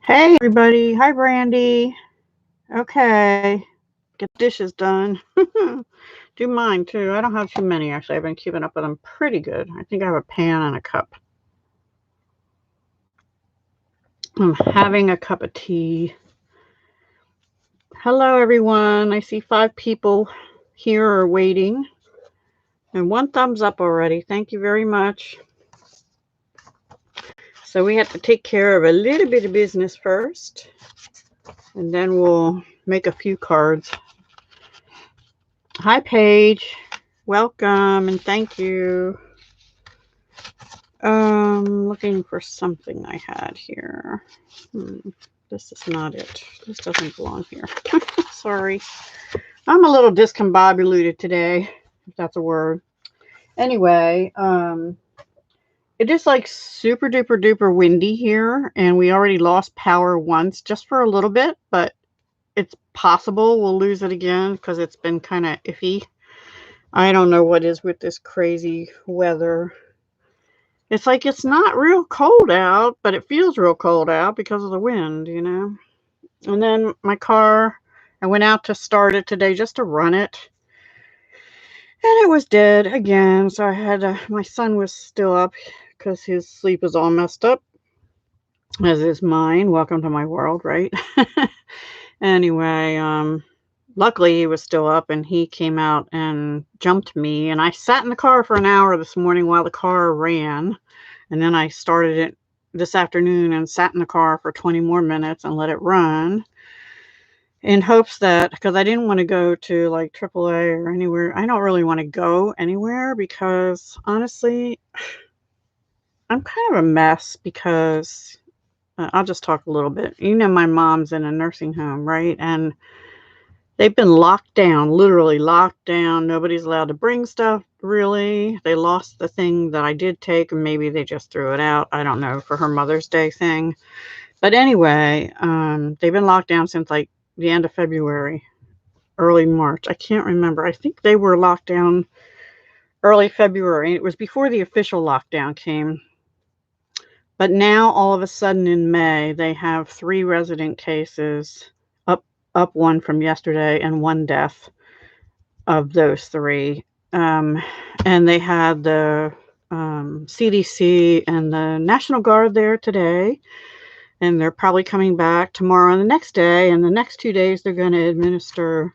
Hey everybody, hi Brandy. Okay, get the dishes done. Do mine too. I don't have too many actually. I've been keeping up with them pretty good. I think I have a pan and a cup. I'm having a cup of tea. Hello everyone. I see 5 people here are waiting. And 1 thumbs up already. Thank you very much. So we have to take care of a little bit of business first. And then we'll make a few cards. Hi Paige. Welcome and thank you. Looking for something I had here. This is not it. This doesn't belong here. Sorry. I'm a little discombobulated today, if that's a word. Anyway, it is like super duper duper windy here, and we already lost power once just for a little bit, but it's possible we'll lose it again because it's been kind of iffy. I don't know what is with this crazy weather. It's like it's not real cold out, but it feels real cold out because of the wind, you know. And then my car, I went out to start it today just to run it. And it was dead again. So I had my son was still up because his sleep was all messed up, as is mine. Welcome to my world, right? Anyway, luckily he was still up and he came out and jumped me. And I sat in the car for an hour this morning while the car ran. And then I started it this afternoon and sat in the car for 20 more minutes and let it run in hopes that, because I didn't want to go to like AAA or anywhere. I don't really want to go anywhere because honestly, I'm kind of a mess because I'll just talk a little bit. You know, my mom's in a nursing home, right? And they've been locked down, literally locked down. Nobody's allowed to bring stuff, really. They lost the thing that I did take, and maybe they just threw it out. I don't know, for her Mother's Day thing. But anyway, they've been locked down since like the end of February, early March. I can't remember. I think they were locked down early February. It was before the official lockdown came. But now, all of a sudden in May, they have 3 resident cases, up 1 from yesterday and 1 death of those 3. And they had the CDC and the National Guard there today. And they're probably coming back tomorrow and the next day. And the next 2 days, they're going to administer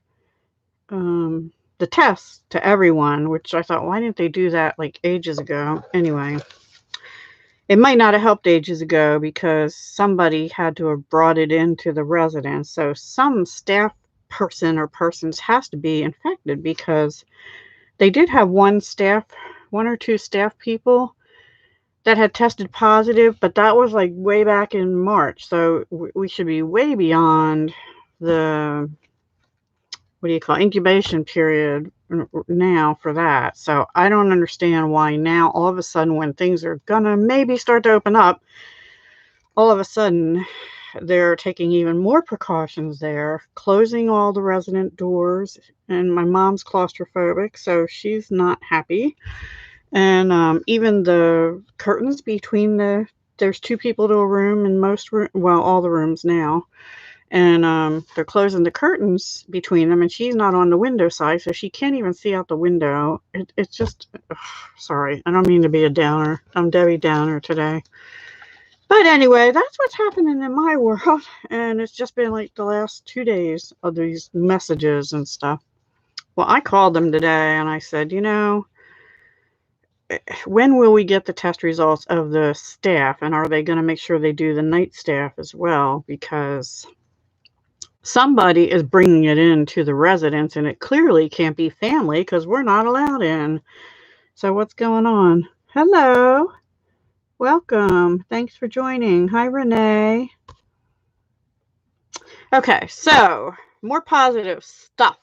the tests to everyone, which I thought, why didn't they do that like ages ago? Anyway. It might not have helped ages ago because somebody had to have brought it into the residence. So some staff person or persons has to be infected because they did have 1 or 2 staff people that had tested positive, but that was like way back in March. So we should be way beyond the, incubation period now for that. So I don't understand why now all of a sudden when things are gonna maybe start to open up, all of a sudden they're taking even more precautions there, closing all the resident doors. And my mom's claustrophobic, so she's not happy. And even the curtains between there's 2 people to a room in all the rooms now. And they're closing the curtains between them, and she's not on the window side, so she can't even see out the window. It's just, sorry, I don't mean to be a downer. I'm Debbie Downer today. But anyway, that's what's happening in my world, and it's just been like the last 2 days of these messages and stuff. Well, I called them today, and I said, you know, when will we get the test results of the staff, and are they going to make sure they do the night staff as well? Because somebody is bringing it into the residence, and it clearly can't be family because we're not allowed in. So what's going on? Hello. Welcome. Thanks for joining. Hi, Renee. Okay, so more positive stuff.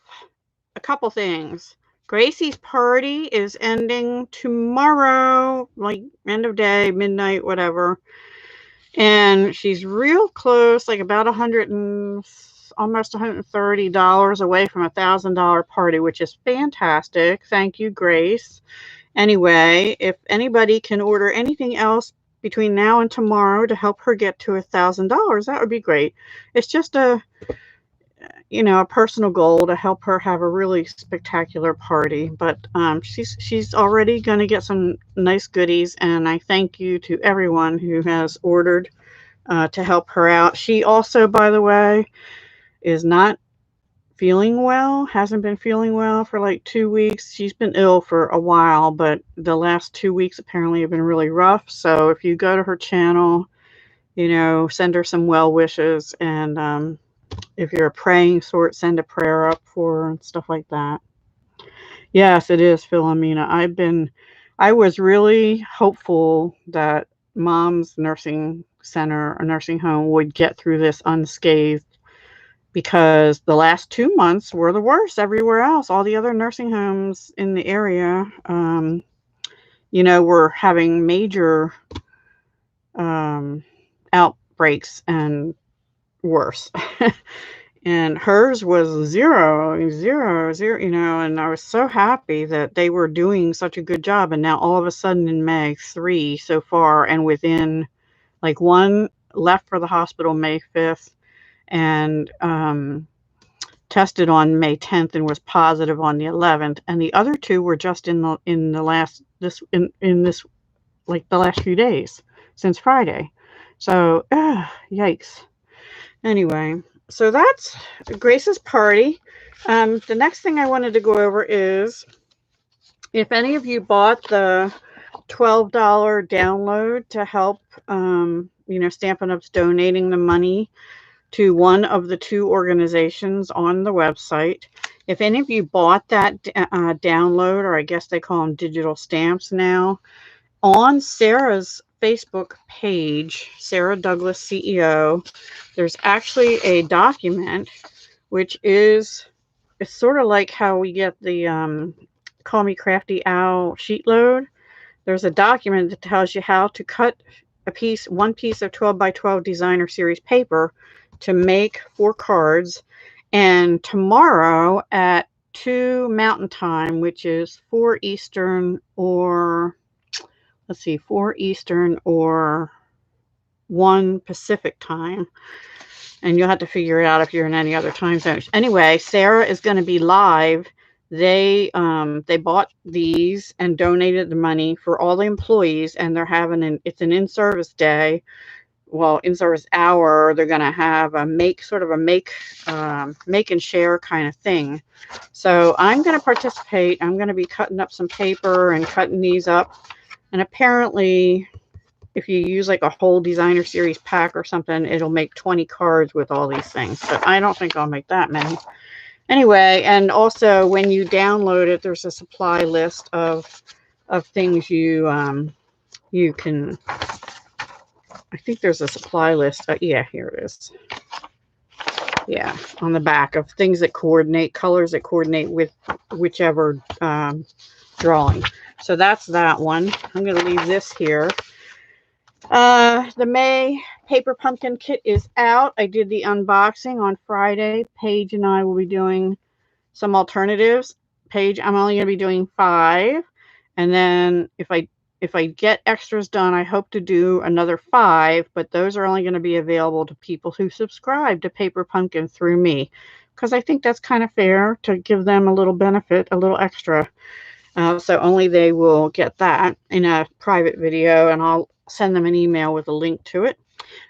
A couple things. Gracie's party is ending tomorrow, like end of day, midnight, whatever. And she's real close, like about almost $130 away from $1,000 party, which is fantastic. Thank you, Grace. Anyway, if anybody can order anything else between now and tomorrow to help her get to $1,000, that would be great. It's just a, a personal goal to help her have a really spectacular party. But she's already going to get some nice goodies, and I thank you to everyone who has ordered to help her out. She also, by the way, is not feeling well, hasn't been feeling well for like 2 weeks. She's been ill for a while, but the last 2 weeks apparently have been really rough. So if you go to her channel, send her some well wishes, and if you're a praying sort, send a prayer up for her and stuff like that. Yes, it is, Philomena. I was really hopeful that Mom's nursing center or nursing home would get through this unscathed, because the last 2 months were the worst everywhere else. All the other nursing homes in the area, were having major outbreaks and worse. And hers was zero, zero, zero, and I was so happy that they were doing such a good job. And now all of a sudden in May, 3 so far, and within like one left for the hospital May 5th and tested on May 10th and was positive on the 11th. And the other two were just in the last, like the last few days since Friday. So, yikes. Anyway, so that's Grace's party. The next thing I wanted to go over is, if any of you bought the $12 download to help, Stampin' Up's donating the money to one of the two organizations on the website. If any of you bought that download, or I guess they call them digital stamps now, on Sarah's Facebook page, Sarah Douglas CEO, there's actually a document which is, it's sort of like how we get the Call Me Crafty Owl sheet load. There's a document that tells you how to cut one piece of 12 by 12 designer series paper to make 4 cards. And tomorrow at 2 Mountain Time, which is 4 Eastern or 4 Eastern or 1 Pacific time. And you'll have to figure it out if you're in any other time zones. Anyway, Sarah is going to be live. They bought these and donated the money for all the employees, and they're having it's an in-service day. Well, in-service hour. They're going to have a make and share kind of thing. So I'm going to participate. I'm going to be cutting up some paper and cutting these up. And apparently, if you use like a whole designer series pack or something, it'll make 20 cards with all these things. But I don't think I'll make that many. Anyway, and also when you download it, there's a supply list of things you can. I think there's a supply list. Yeah, here it is. Yeah, on the back of things that coordinate, colors that coordinate with whichever drawing. So that's that one. I'm going to leave this here. The May Paper Pumpkin Kit is out. I did the unboxing on Friday. Paige and I will be doing some alternatives. Paige, I'm only going to be doing 5. And then if I get extras done, I hope to do another 5, but those are only going to be available to people who subscribe to Paper Pumpkin through me, because I think that's kind of fair to give them a little benefit, a little extra. So only they will get that in a private video, and I'll send them an email with a link to it.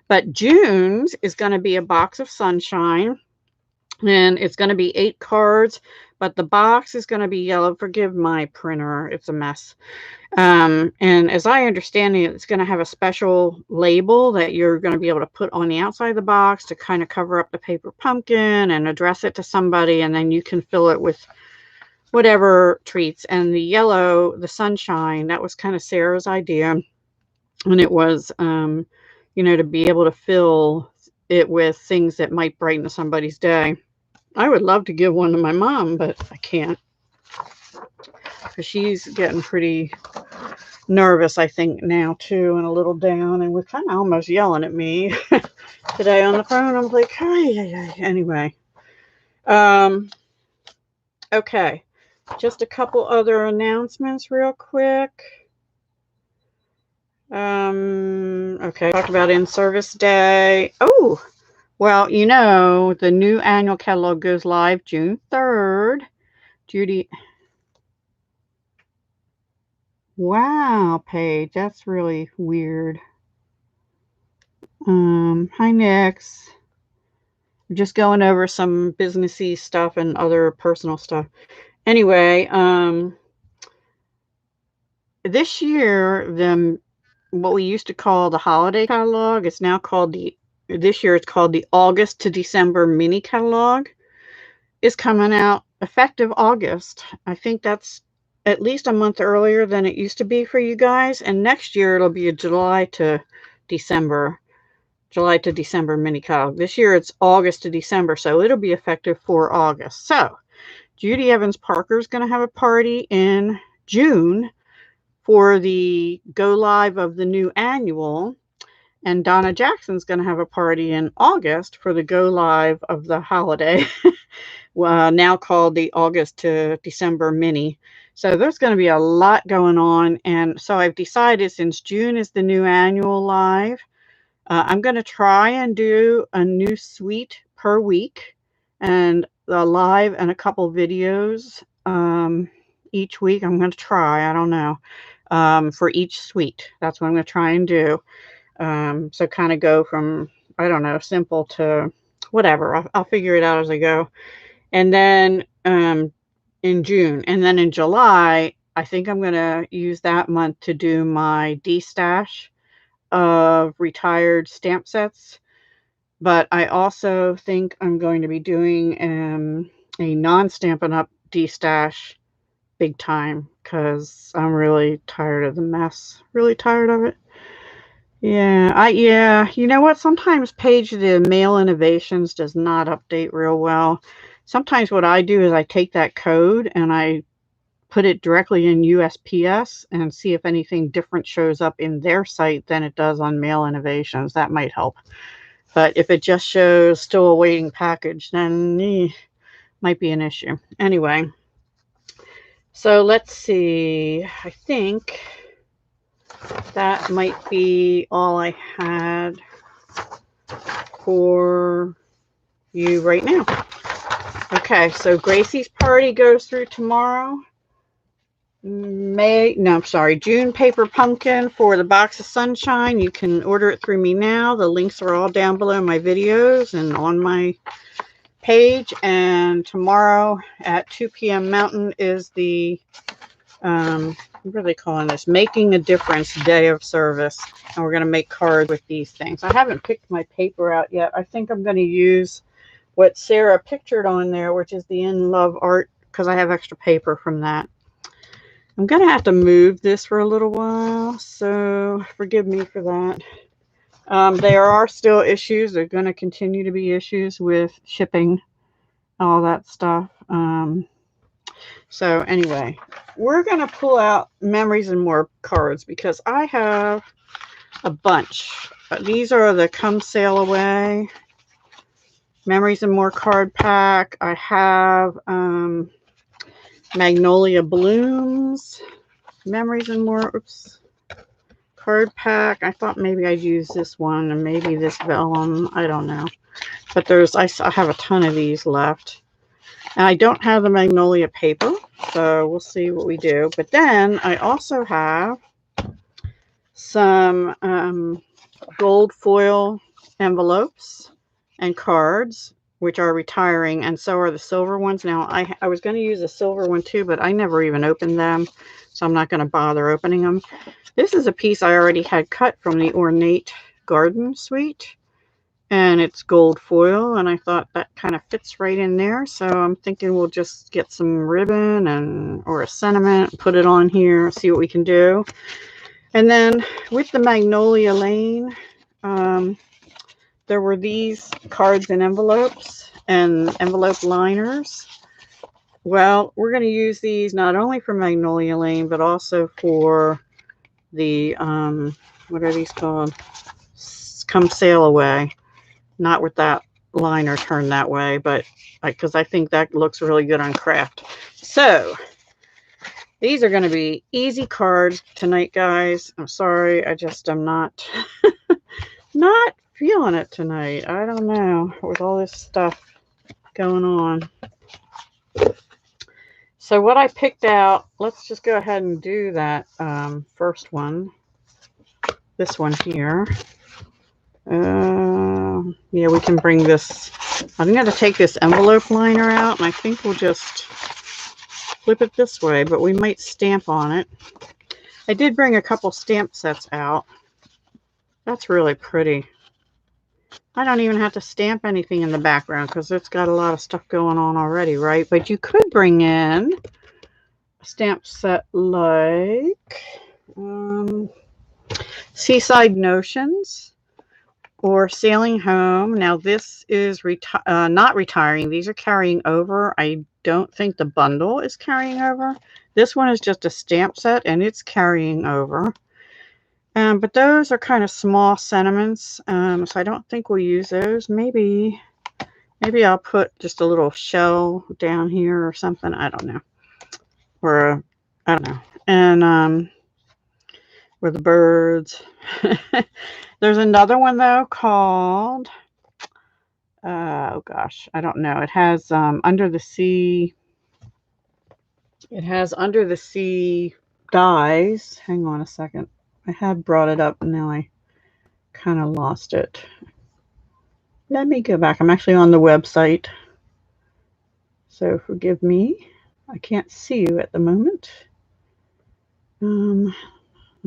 But June's is going to be a box of sunshine, and it's going to be 8 cards, but the box is going to be yellow. Forgive my printer, it's a mess. And as I understand it, it's going to have a special label that you're going to be able to put on the outside of the box to kind of cover up the paper pumpkin and address it to somebody, and then you can fill it with whatever treats. And the yellow, the sunshine, that was kind of Sarah's idea. And it was, to be able to fill it with things that might brighten somebody's day. I would love to give one to my mom, but I can't, because she's getting pretty nervous, I think, now too, and a little down, and was kind of almost yelling at me today on the phone. I was like, hey. Anyway. Okay. Just a couple other announcements real quick. Okay, talked about in-service day. Oh, well, you know, the new annual catalog goes live June 3rd. Judy. Wow, Paige, that's really weird. Hi, Nix. We're just going over some businessy stuff and other personal stuff. Anyway, this year, what we used to call the holiday catalog is now called this year it's called the August to December mini catalog. Is coming out effective August. I think that's at least a month earlier than it used to be for you guys. And next year it'll be a July to December mini catalog. This year it's August to December, so it'll be effective for August. So Judy Evans Parker is going to have a party in June for the go live of the new annual, and Donna Jackson's going to have a party in August for the go live of the holiday, now called the August to December mini. So there's going to be a lot going on, and so I've decided, since June is the new annual live, I'm going to try and do a new suite per week, and the live and a couple videos each week. I'm going to try, I don't know, for each suite. That's what I'm going to try and do. So kind of go from, I don't know, simple to whatever. I'll figure it out as I go. And then in June, and then in July, I think I'm going to use that month to do my D-stash of retired stamp sets. But I also think I'm going to be doing a non-Stampin' Up! D-stash big time, because I'm really tired of the mess. Really tired of it. Yeah, you know what? Sometimes Paige, the Mail Innovations does not update real well. Sometimes what I do is I take that code and I put it directly in USPS and see if anything different shows up in their site than it does on Mail Innovations. That might help. But if it just shows still awaiting package, then might be an issue. Anyway, so let's see. I think that might be all I had for you right now. Okay, so Gracie's party goes through tomorrow. June paper pumpkin for the box of sunshine. You can order it through me now. The links are all down below my videos and on my page. And tomorrow at 2 p.m. Mountain is the what are they calling this? Making a Difference Day of Service. And we're going to make cards with these things. I haven't picked my paper out yet. I think I'm going to use what Sarah pictured on there, which is the In Love art, because I have extra paper from that. I'm going to have to move this for a little while, so forgive me for that. There are still issues. There are going to continue to be issues with shipping, all that stuff. So anyway, we're going to pull out Memories and More cards, because I have a bunch. These are the Come Sail Away Memories and More card pack. I have Magnolia Blooms Memories and More card pack. I thought maybe I'd use this one and maybe this vellum. I don't know. But I have a ton of these left. And I don't have the Magnolia paper, so we'll see what we do. But then I also have some gold foil envelopes and cards, which are retiring, and so are the silver ones. Now, I was going to use a silver one too, but I never even opened them, so I'm not going to bother opening them. This is a piece I already had cut from the Ornate Garden Suite, and it's gold foil, and I thought that kind of fits right in there, so I'm thinking we'll just get some ribbon or a sentiment, put it on here, see what we can do. And then with the Magnolia Lane, there were these cards and envelopes and envelope liners. Well, we're going to use these not only for Magnolia Lane, but also for the, what are these called? Come Sail Away. Not with that liner turned that way, but because I think that looks really good on craft. So these are going to be easy cards tonight, guys. I'm sorry, I'm not not feeling it tonight. I don't know, with all this stuff going on. So what I picked out, let's just go ahead and do that first one. This one here. Yeah, we can bring this. I'm going to take this envelope liner out, and I think we'll just flip it this way, but we might stamp on it. I did bring a couple stamp sets out. That's really pretty. I don't even have to stamp anything in the background because it's got a lot of stuff going on already, right? But you could bring in a stamp set like Seaside Notions or Sailing Home. Now this is not retiring. These are carrying over. I don't think the bundle is carrying over. This one is just a stamp set and it's carrying over. But those are kind of small sentiments, so I don't think we'll use those. Maybe I'll put just a little shell down here or something. I don't know. Or I don't know. And or the birds. There's another one though called oh gosh, I don't know. It has Under the Sea. It has Under the Sea dies. Hang on a second. I had brought it up and now I kind of lost it. Let me go back. I'm actually on the website. So forgive me. I can't see you at the moment. I'll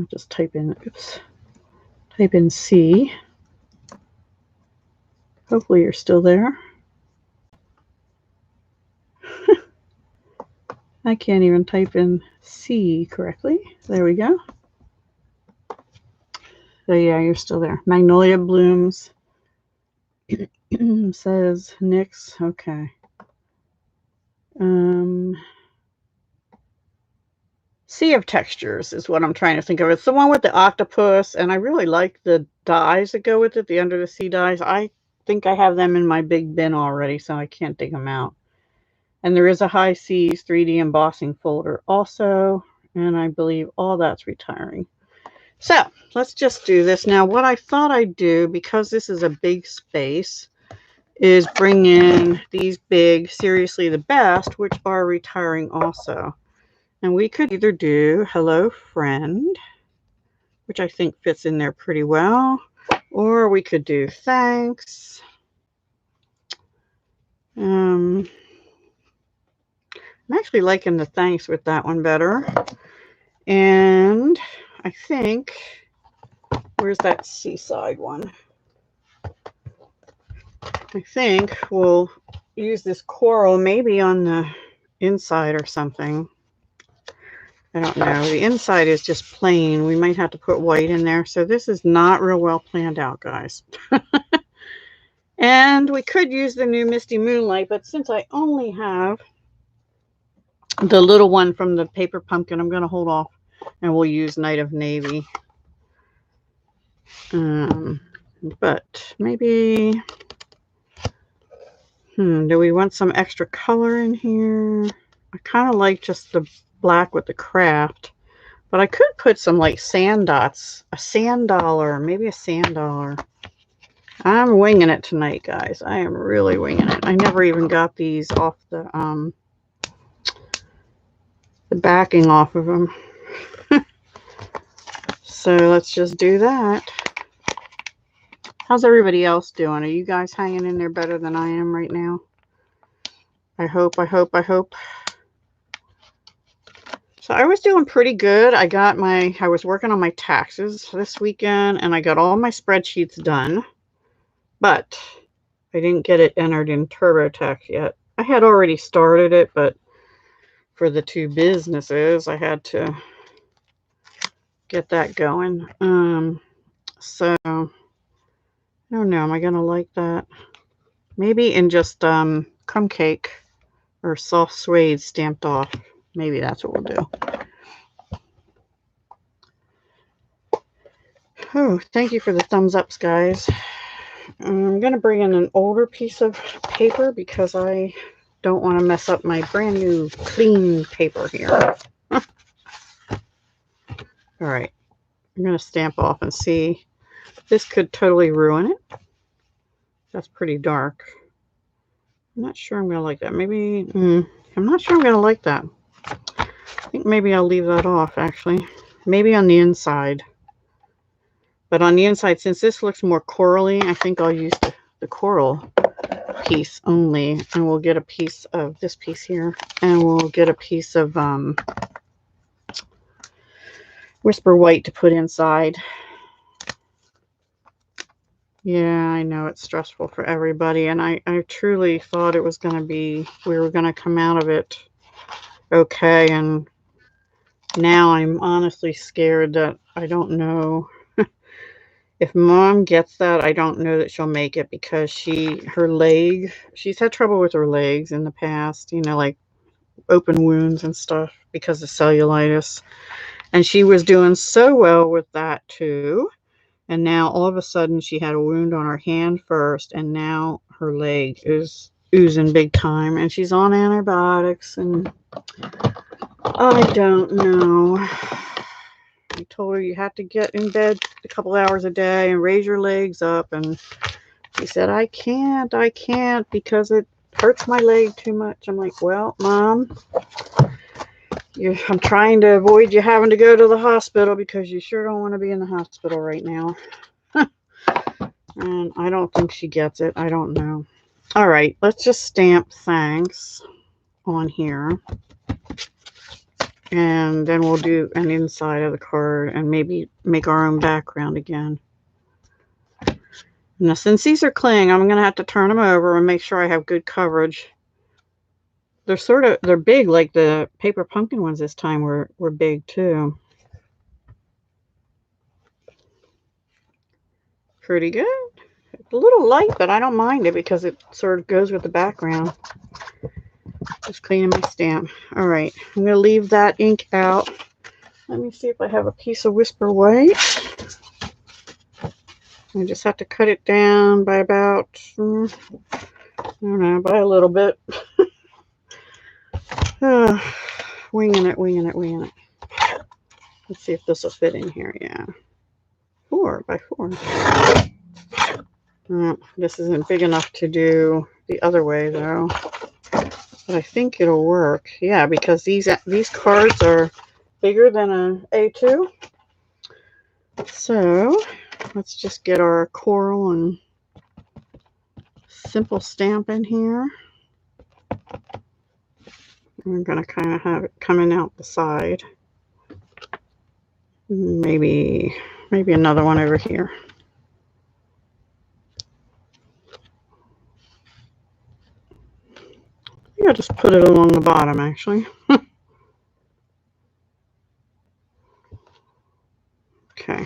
just type in, type in C. Hopefully you're still there. I can't even type in C correctly. There we go. So yeah, you're still there. Magnolia Blooms says Nyx. Okay. Sea of Textures is what I'm trying to think of. It's the one with the octopus, and I really like the dies that go with it, the Under the Sea dies. I think I have them in my big bin already, so I can't dig them out. And there is a High Seas 3D embossing folder also, and I believe all that's retiring. So let's just do this. Now, what I thought I'd do, because this is a big space, is bring in these big Seriously the Best, which are retiring also. And we could either do Hello Friend, which I think fits in there pretty well, or we could do Thanks. I'm actually liking the Thanks with that one better. And I think, where's that Seaside one? I think we'll use this coral maybe on the inside or something. I don't know. The inside is just plain. We might have to put white in there. So this is not real well planned out, guys. And we could use the new Misty Moonlight, but since I only have the little one from the paper pumpkin, I'm going to hold off and we'll use Night of Navy. But maybe, do we want some extra color in here? I kind of like just the black with the craft, but I could put some like sand dots, a sand dollar, maybe a sand dollar. I'm winging it tonight, guys. I am really winging it. I never even got these off the backing off of them. So let's just do that. How's everybody else doing? Are you guys hanging in there better than I am right now? I hope. So I was doing pretty good. I was working on my taxes this weekend and I got all my spreadsheets done, but I didn't get it entered in TurboTax yet. I had already started it, but for the two businesses, I had to get that going. So I don't know. Am I going to like that? Maybe in just crumb cake or soft suede stamped off. Maybe that's what we'll do. Oh, thank you for the thumbs ups, guys. I'm going to bring in an older piece of paper because I don't want to mess up my brand new clean paper here. All right. I'm going to stamp off and see This could totally ruin it. That's pretty dark. I'm not sure I'm going to like that. Maybe, I'm not sure I'm going to like that. I think maybe I'll leave that off, actually. Maybe on the inside. But on the inside, since this looks more corally, I think I'll use the coral piece only. And we'll get a piece of this piece here. And we'll get a piece of Whisper White to put inside. Yeah, I know it's stressful for everybody. And I truly thought it was going to be, we were going to come out of it okay. And now I'm honestly scared that I don't know. If Mom gets that, I don't know that she'll make it because her leg, she's had trouble with her legs in the past, you know, like open wounds and stuff because of cellulitis. And she was doing so well with that too. And now all of a sudden she had a wound on her hand first, and now her leg is oozing big time, and she's on antibiotics, and I don't know. I told her you have to get in bed a couple hours a day and raise your legs up, and she said, I can't because it hurts my leg too much. I'm like, well, Mom, I'm trying to avoid you having to go to the hospital because you sure don't want to be in the hospital right now. And I don't think she gets it. I don't know. All right, let's just stamp thanks on here. And then we'll do an inside of the card and maybe make our own background again. Now, since these are cling, I'm going to have to turn them over and make sure I have good coverage. They're big, like the paper pumpkin ones this time were big too. Pretty good. It's a little light, but I don't mind it because it sort of goes with the background. Just cleaning my stamp. All right, I'm going to leave that ink out. Let me see if I have a piece of Whisper White. I just have to cut it down by about, I don't know, by a little bit. Winging it. Let's see if this will fit in here. Yeah. 4 by 4. This isn't big enough to do the other way though. But I think it'll work. Yeah, because these cards are bigger than an A2. So let's just get our coral and simple stamp in here. We're going to kind of have it coming out the side. Maybe another one over here. I think I'll just put it along the bottom, actually. Okay. I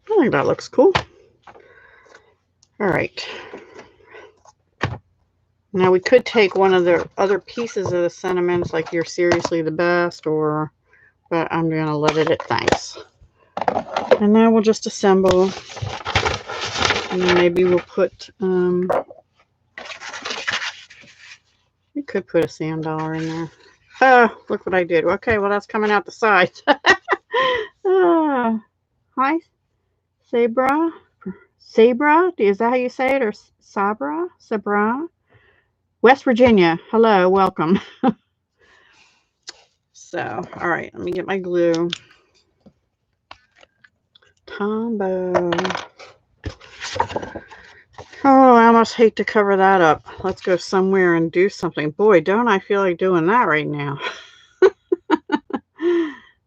think that looks cool. All right. Now we could take one of the other pieces of the sentiments, like You're Seriously the Best, but I'm going to let it at thanks. And now we'll just assemble. And then maybe we'll put, we could put a sand dollar in there. Oh, look what I did. Okay, well, that's coming out the sides. Hi, Sabra. Sabra, is that how you say it? Or Sabra? Sabra? West Virginia. Hello, welcome. So, all right, let me get my glue. Tombow. Oh, I almost hate to cover that up. Let's go somewhere and do something. Boy, don't I feel like doing that right now.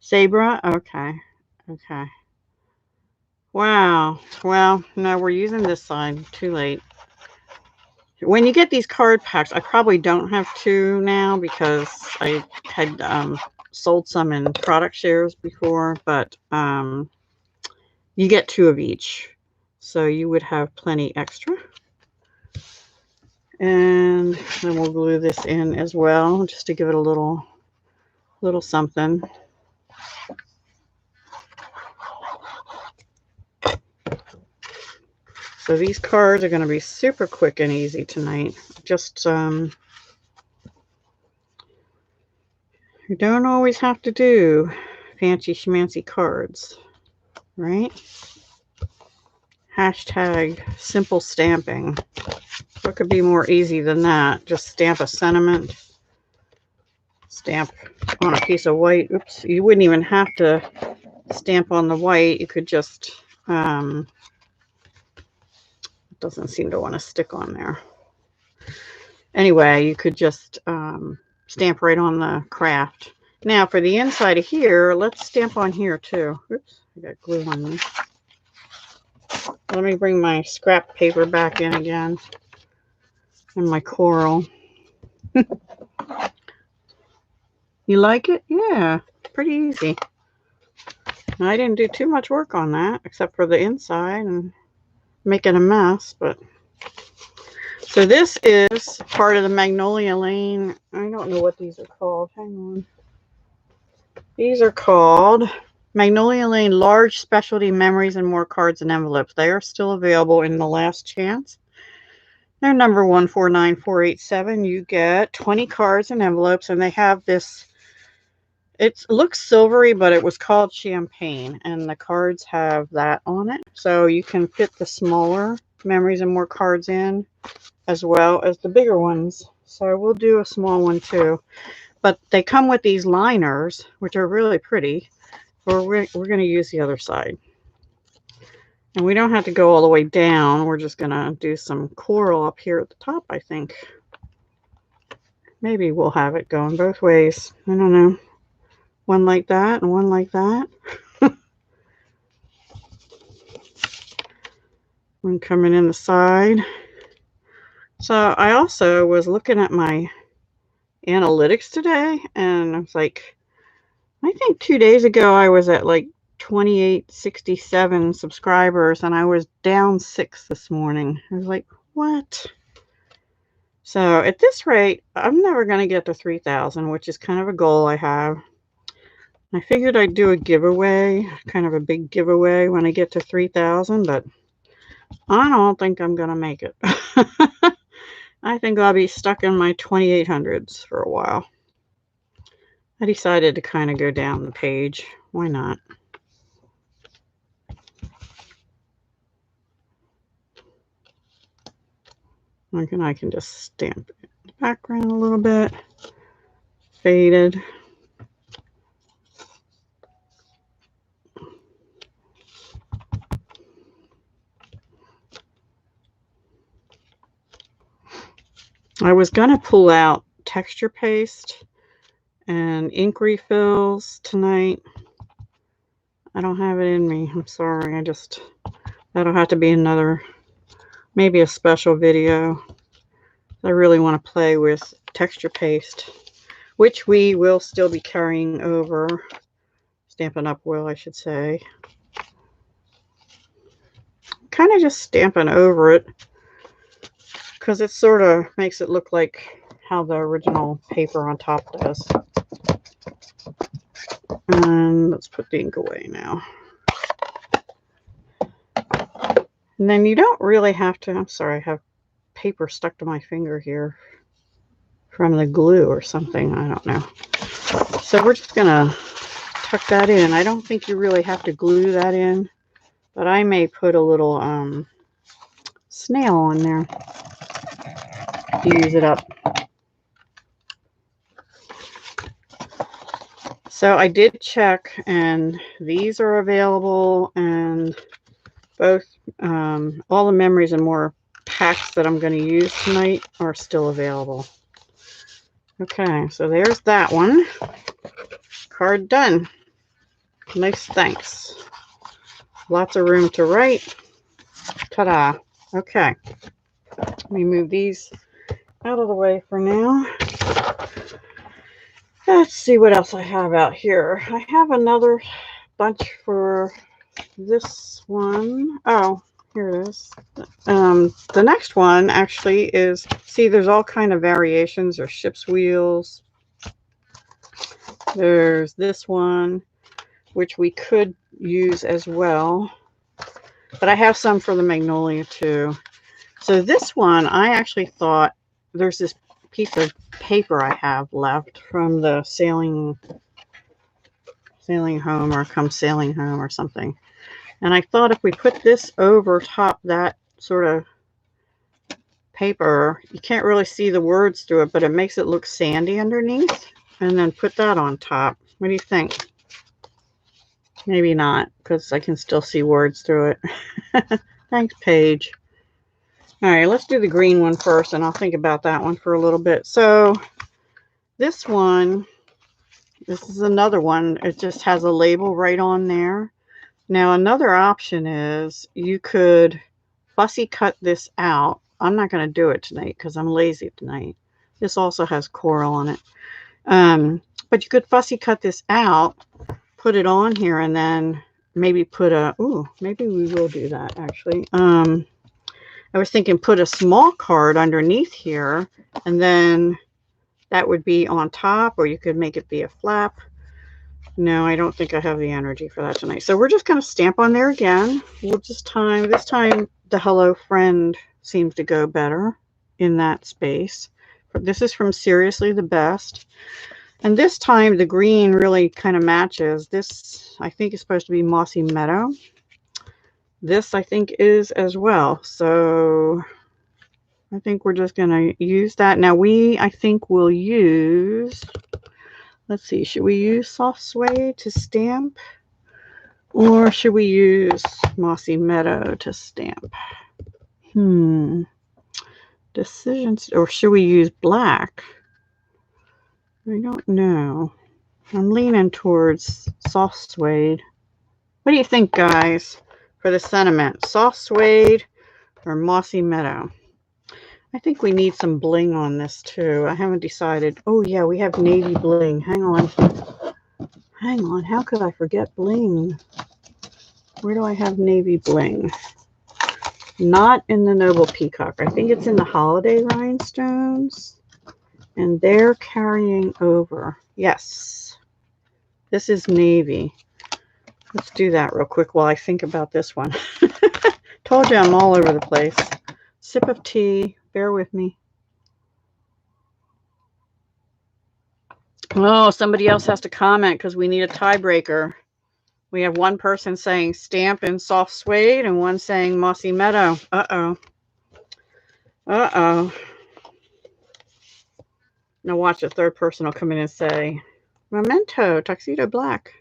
Sabra? Okay. Okay. Wow. Well, no, we're using this side. Too late. When you get these card packs, I probably don't have 2 now because I had sold some in product shares before, but you get 2 of each. So you would have plenty extra. And then we'll glue this in as well, just to give it a little something. So these cards are going to be super quick and easy tonight. Just you don't always have to do fancy schmancy cards, right? Hashtag simple stamping. What could be more easy than that? Just stamp a sentiment. Stamp on a piece of white. Oops, you wouldn't even have to stamp on the white. You could just, it doesn't seem to want to stick on there. Anyway, you could just stamp right on the craft. Now for the inside of here, let's stamp on here too. Oops, I got glue on me. Let me bring my scrap paper back in again. And my coral. You like it? Yeah, pretty easy. I didn't do too much work on that, except for the inside and making a mess, but... So this is part of the Magnolia Lane. I don't know what these are called. Hang on. These are called Magnolia Lane Large Specialty Memories and More Cards and Envelopes. They are still available in the last chance. They're number 149487. You get 20 cards and envelopes, and they have this... It looks silvery, but it was called champagne, and the cards have that on it. So you can fit the smaller Memories and More cards in, as well as the bigger ones. So we'll do a small one too. But they come with these liners, which are really pretty. We're going to use the other side. And we don't have to go all the way down. We're just going to do some coral up here at the top, I think. Maybe we'll have it going both ways. I don't know. One like that and one like that. One coming in the side. So I also was looking at my analytics today, and I was like, I think 2 days ago I was at like 2867 subscribers, and I was down 6 this morning. I was like, what? So at this rate, I'm never going to get to 3,000, which is kind of a goal I have. I figured I'd do a giveaway, kind of a big giveaway when I get to 3,000, but I don't think I'm going to make it. I think I'll be stuck in my 2800s for a while. I decided to kind of go down the page. Why not? I can just stamp it in the background a little bit. Faded. I was going to pull out texture paste and ink refills tonight. I don't have it in me. I'm sorry. That'll have to be another, maybe a special video. I really want to play with texture paste, which we will still be carrying over. Stampin' Up! Will, I should say. Kind of just stamping over it, because it sort of makes it look like how the original paper on top does. And let's put the ink away now. And then you don't really have to, I'm sorry, I have paper stuck to my finger here from the glue or something. I don't know. So we're just going to tuck that in. I don't think you really have to glue that in, but I may put a little snail on there to use it up. So I did check, and these are available, and both all the Memories and More packs that I'm going to use tonight are still available. Okay, so there's that one. Card done. Nice, thanks. Lots of room to write. Ta-da. Okay. Let me move these out of the way for now. Let's see what else I have out here. I have another bunch for this one. Oh, here it is. The next one actually is, see, there's all kind of variations. There's ship's wheels. There's this one, which we could use as well. But I have some for the Magnolia too. So this one, I actually thought, there's this piece of paper I have left from the sailing home, or come sailing home or something. And I thought if we put this over top that sort of paper, you can't really see the words through it, but it makes it look sandy underneath. And then put that on top. What do you think? Maybe not, because I can still see words through it. Thanks, Paige. All right, let's do the green one first, and I'll think about that one for a little bit. So this one, this is another one. It just has a label right on there. Now, another option is you could fussy cut this out. I'm not going to do it tonight because I'm lazy tonight. This also has coral on it. But you could fussy cut this out, put it on here, and then maybe put a, ooh, maybe we will do that actually. I was thinking put a small card underneath here, and then that would be on top, or you could make it be a flap. No, I don't think I have the energy for that tonight. So we're just going to stamp on there again. We'll just this time the hello friend seems to go better in that space. This is from Seriously the Best. And this time the green really kind of matches. This, I think, is supposed to be Mossy Meadow. This, I think, is as well. So I think we're just going to use that. Now I think we'll use, let's see, should we use Soft Suede to stamp? Or should we use Mossy Meadow to stamp? Decisions. Or should we use black? I don't know. I'm leaning towards Soft Suede. What do you think, guys, for the sentiment? Soft Suede or Mossy Meadow? I think we need some bling on this too. I haven't decided. Oh yeah, we have navy bling. Hang on. Hang on. How could I forget bling? Where do I have navy bling? Not in the Noble Peacock. I think it's in the Holiday Rhinestones. And they're carrying over. Yes. This is navy. Let's do that real quick while I think about this one. Told you I'm all over the place. Sip of tea. Bear with me. Oh, somebody else has to comment because we need a tiebreaker. We have one person saying stamp in Soft Suede and one saying Mossy Meadow. Uh-oh. Uh-oh. Now watch, a third person will come in and say, Memento, Tuxedo Black.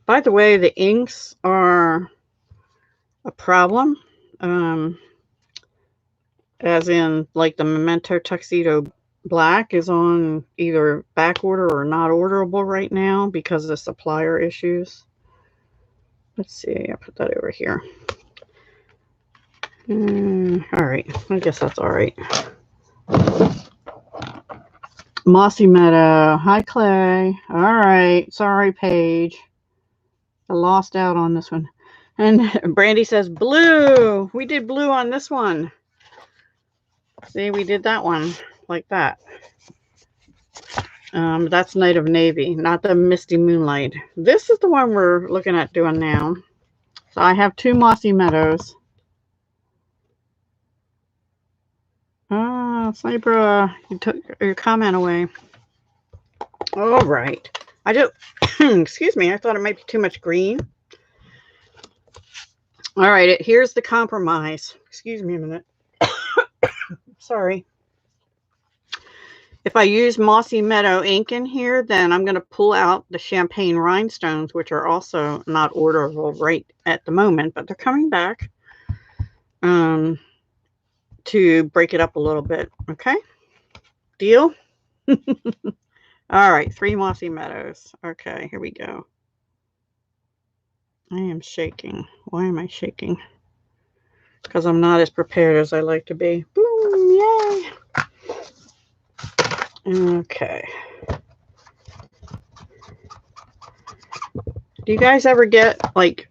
By the way, the inks are a problem. As in, like, the Memento Tuxedo Black is on either back order or not orderable right now because of the supplier issues. Let's see, I'll put that over here. All right, I guess that's all right. Mossy Meadow. Hi, Clay. All right. Sorry, Paige. I lost out on this one. And Brandy says blue. We did blue on this one. See, we did that one like that. That's Night of Navy, not the Misty Moonlight. This is the one we're looking at doing now. So I have two Mossy Meadows. Sniper, you took your comment away. All right. I just, excuse me, I thought it might be too much green. All right, here's the compromise. Excuse me a minute. Sorry. If I use Mossy Meadow ink in here, then I'm going to pull out the Champagne Rhinestones, which are also not orderable right at the moment, but they're coming back. To break it up a little bit. Okay? Deal? All right, 3 Mossy Meadows. Okay, here we go. I am shaking. Why am I shaking? Because I'm not as prepared as I like to be. Boom, yay! Okay. Do you guys ever get, like,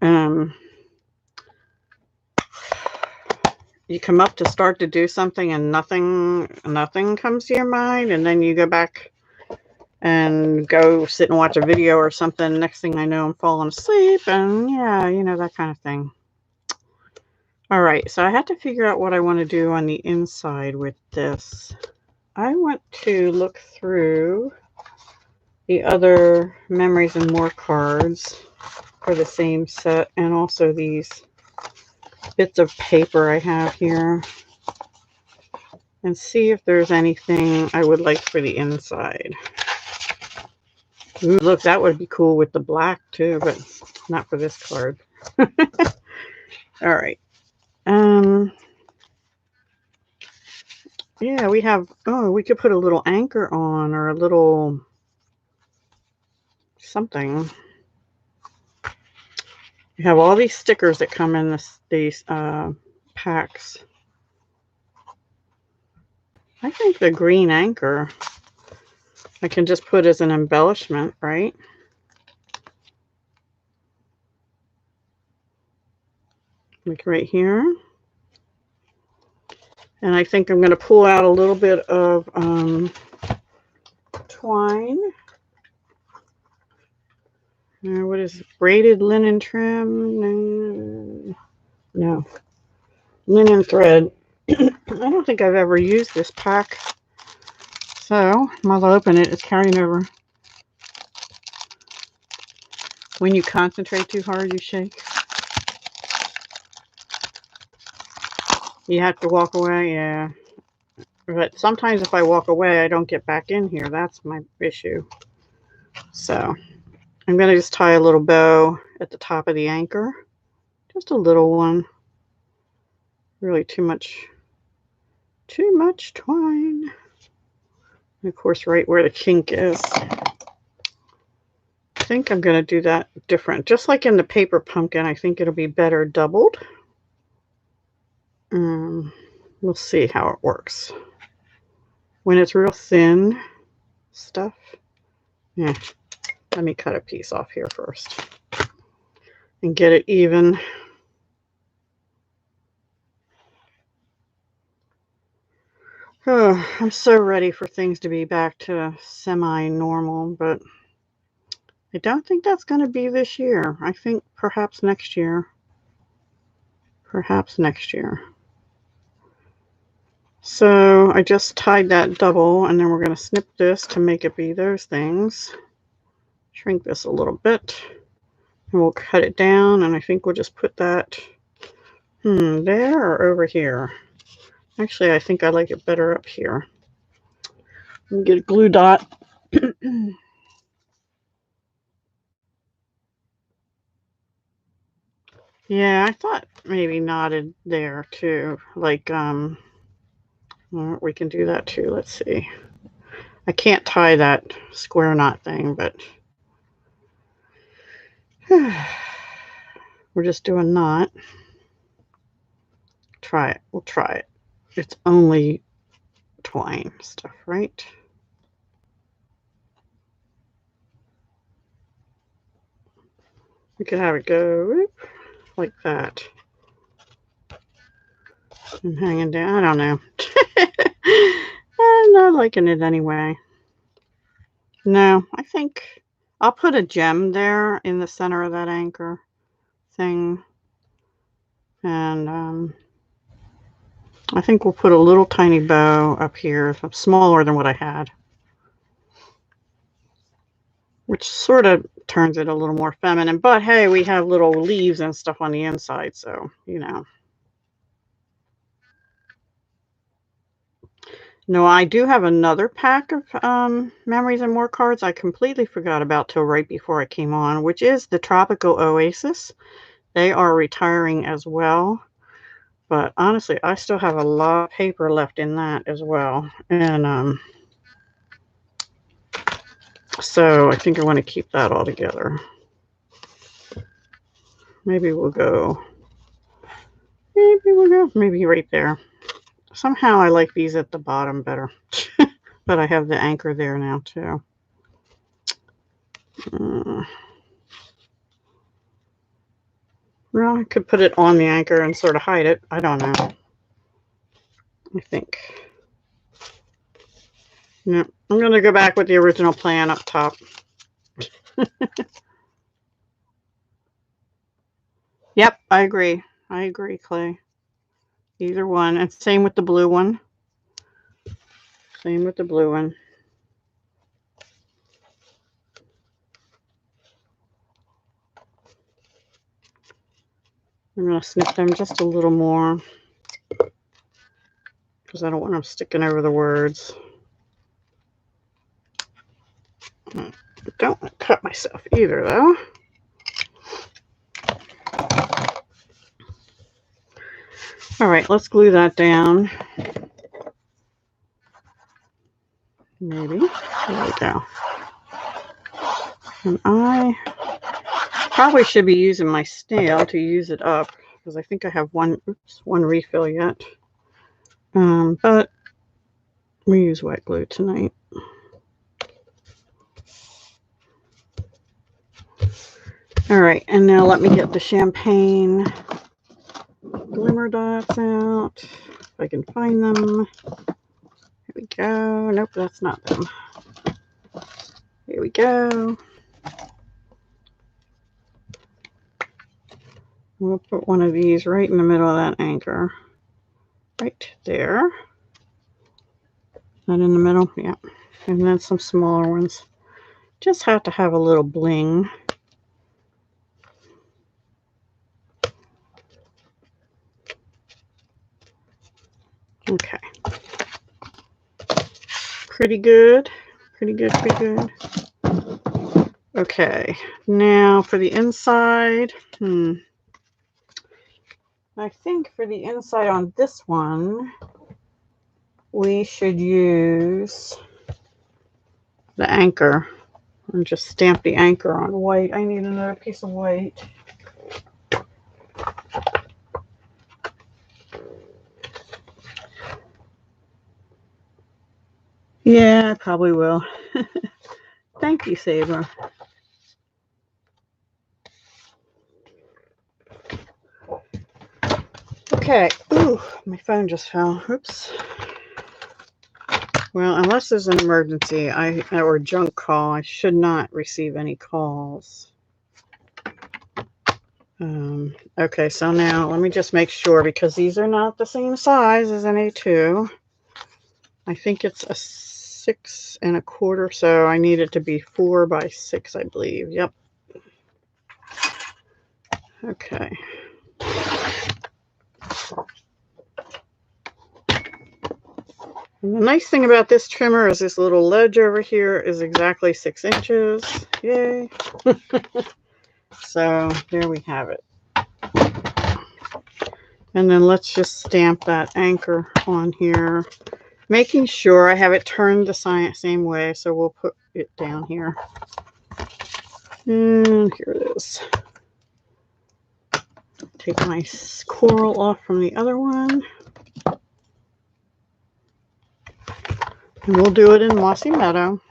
you come up to start to do something and nothing comes to your mind, and then you go back and go sit and watch a video or something. Next thing I know, I'm falling asleep, and yeah, you know, that kind of thing. All right, so I had to figure out what I want to do on the inside with this. I want to look through the other Memories and More cards. for the same set, and also these bits of paper I have here, and see if there's anything I would like for the inside. Ooh, look, that would be cool with the black too, but not for this card. All right. Yeah, we have, oh, we could put a little anchor on, or a little something. We have all these stickers that come in these packs. I think the green anchor I can just put as an embellishment, right? Like right here. And I think I'm going to pull out a little bit of twine. What is it? Braided linen trim? No. Linen thread. I don't think I've ever used this pack. So, while I open it, it's carrying over. When you concentrate too hard, you shake. You have to walk away, yeah. But sometimes if I walk away, I don't get back in here. That's my issue. So, I'm going to just tie a little bow at the top of the anchor. Just a little one. Really too much twine. And of course, right where the kink is. I think I'm going to do that different. Just like in the paper pumpkin, I think it'll be better doubled. We'll see how it works. When it's real thin stuff, yeah. Let me cut a piece off here first and get it even. Oh, I'm so ready for things to be back to semi-normal, but I don't think that's going to be this year. I think perhaps next year. Perhaps next year. So I just tied that double, and then we're going to snip this to make it be those things. Shrink this a little bit, and we'll cut it down, and I think we'll just put that there or over here. Actually, I think I like it better up here. Let me get a glue dot. Yeah, I thought maybe knotted there too. Like, we can do that too. Let's see. I can't tie that square knot thing, but we're just doing knot. Try it. We'll try it. It's only twine stuff, right? We could have it go like that. I'm hanging down. I don't know. I'm not liking it anyway. No, I think I'll put a gem there in the center of that anchor thing. And I think we'll put a little tiny bow up here, smaller than what I had, which sort of turns it a little more feminine. But hey, we have little leaves and stuff on the inside, so, you know. No, I do have another pack of Memories and More cards I completely forgot about till right before I came on, which is the Tropical Oasis. They are retiring as well. But honestly, I still have a lot of paper left in that as well. And so I think I want to keep that all together. Maybe we'll go maybe right there. Somehow I like these at the bottom better. But I have the anchor there now too. Well, I could put it on the anchor and sort of hide it. I don't know. I think. No, I'm going to go back with the original plan up top. Yep, I agree. I agree, Clay. Either one. And same with the blue one. Same with the blue one. I'm going to snip them just a little more because I don't want them sticking over the words. I don't want to cut myself either, though. All right, let's glue that down. Maybe. There we go. And I probably should be using my snail to use it up because I think I have one refill yet. But we use wet glue tonight. All right, and now let me get the champagne glimmer dots out, if I can find them. Here we go. Nope, that's not them. Here we go. We'll put one of these right in the middle of that anchor. Right there. Not in the middle? Yeah. And then some smaller ones. Just have to have a little bling. Okay. Pretty good. Pretty good, pretty good. Okay. Now for the inside. I think for the inside on this one, we should use the anchor and just stamp the anchor on white. I need another piece of white. Yeah, I probably will. Thank you, Saber. Okay. Ooh, my phone just fell. Oops. Well, unless there's an emergency or junk call, I should not receive any calls. Okay, so now let me just make sure because these are not the same size as an A2. I think it's a 6 1/4, so I need it to be 4 by 6, I believe. Yep. Okay. And the nice thing about this trimmer is this little ledge over here is exactly 6 inches. Yay. So there we have it. And then let's just stamp that anchor on here, making sure I have it turned the same way. So we'll put it down here. And here it is. Take my coral off from the other one. And we'll do it in Mossy Meadow.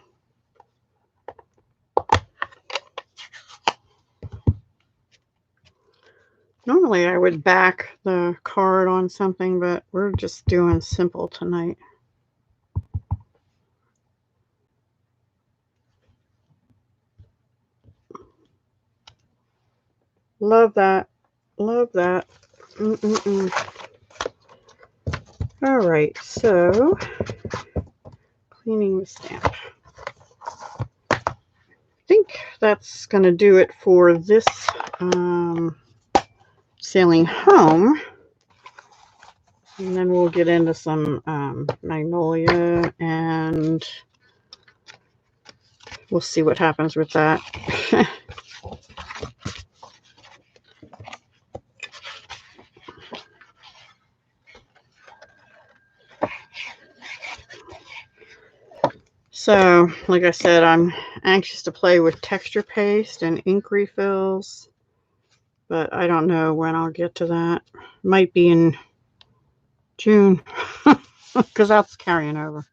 Normally I would back the card on something, but we're just doing simple tonight. Love that. Love that. All right, so cleaning the stamp. I think that's going to do it for this sailing home. And then we'll get into some magnolia and we'll see what happens with that. So, like I said, I'm anxious to play with texture paste and ink refills, but I don't know when I'll get to that. Might be in June, because that's carrying over.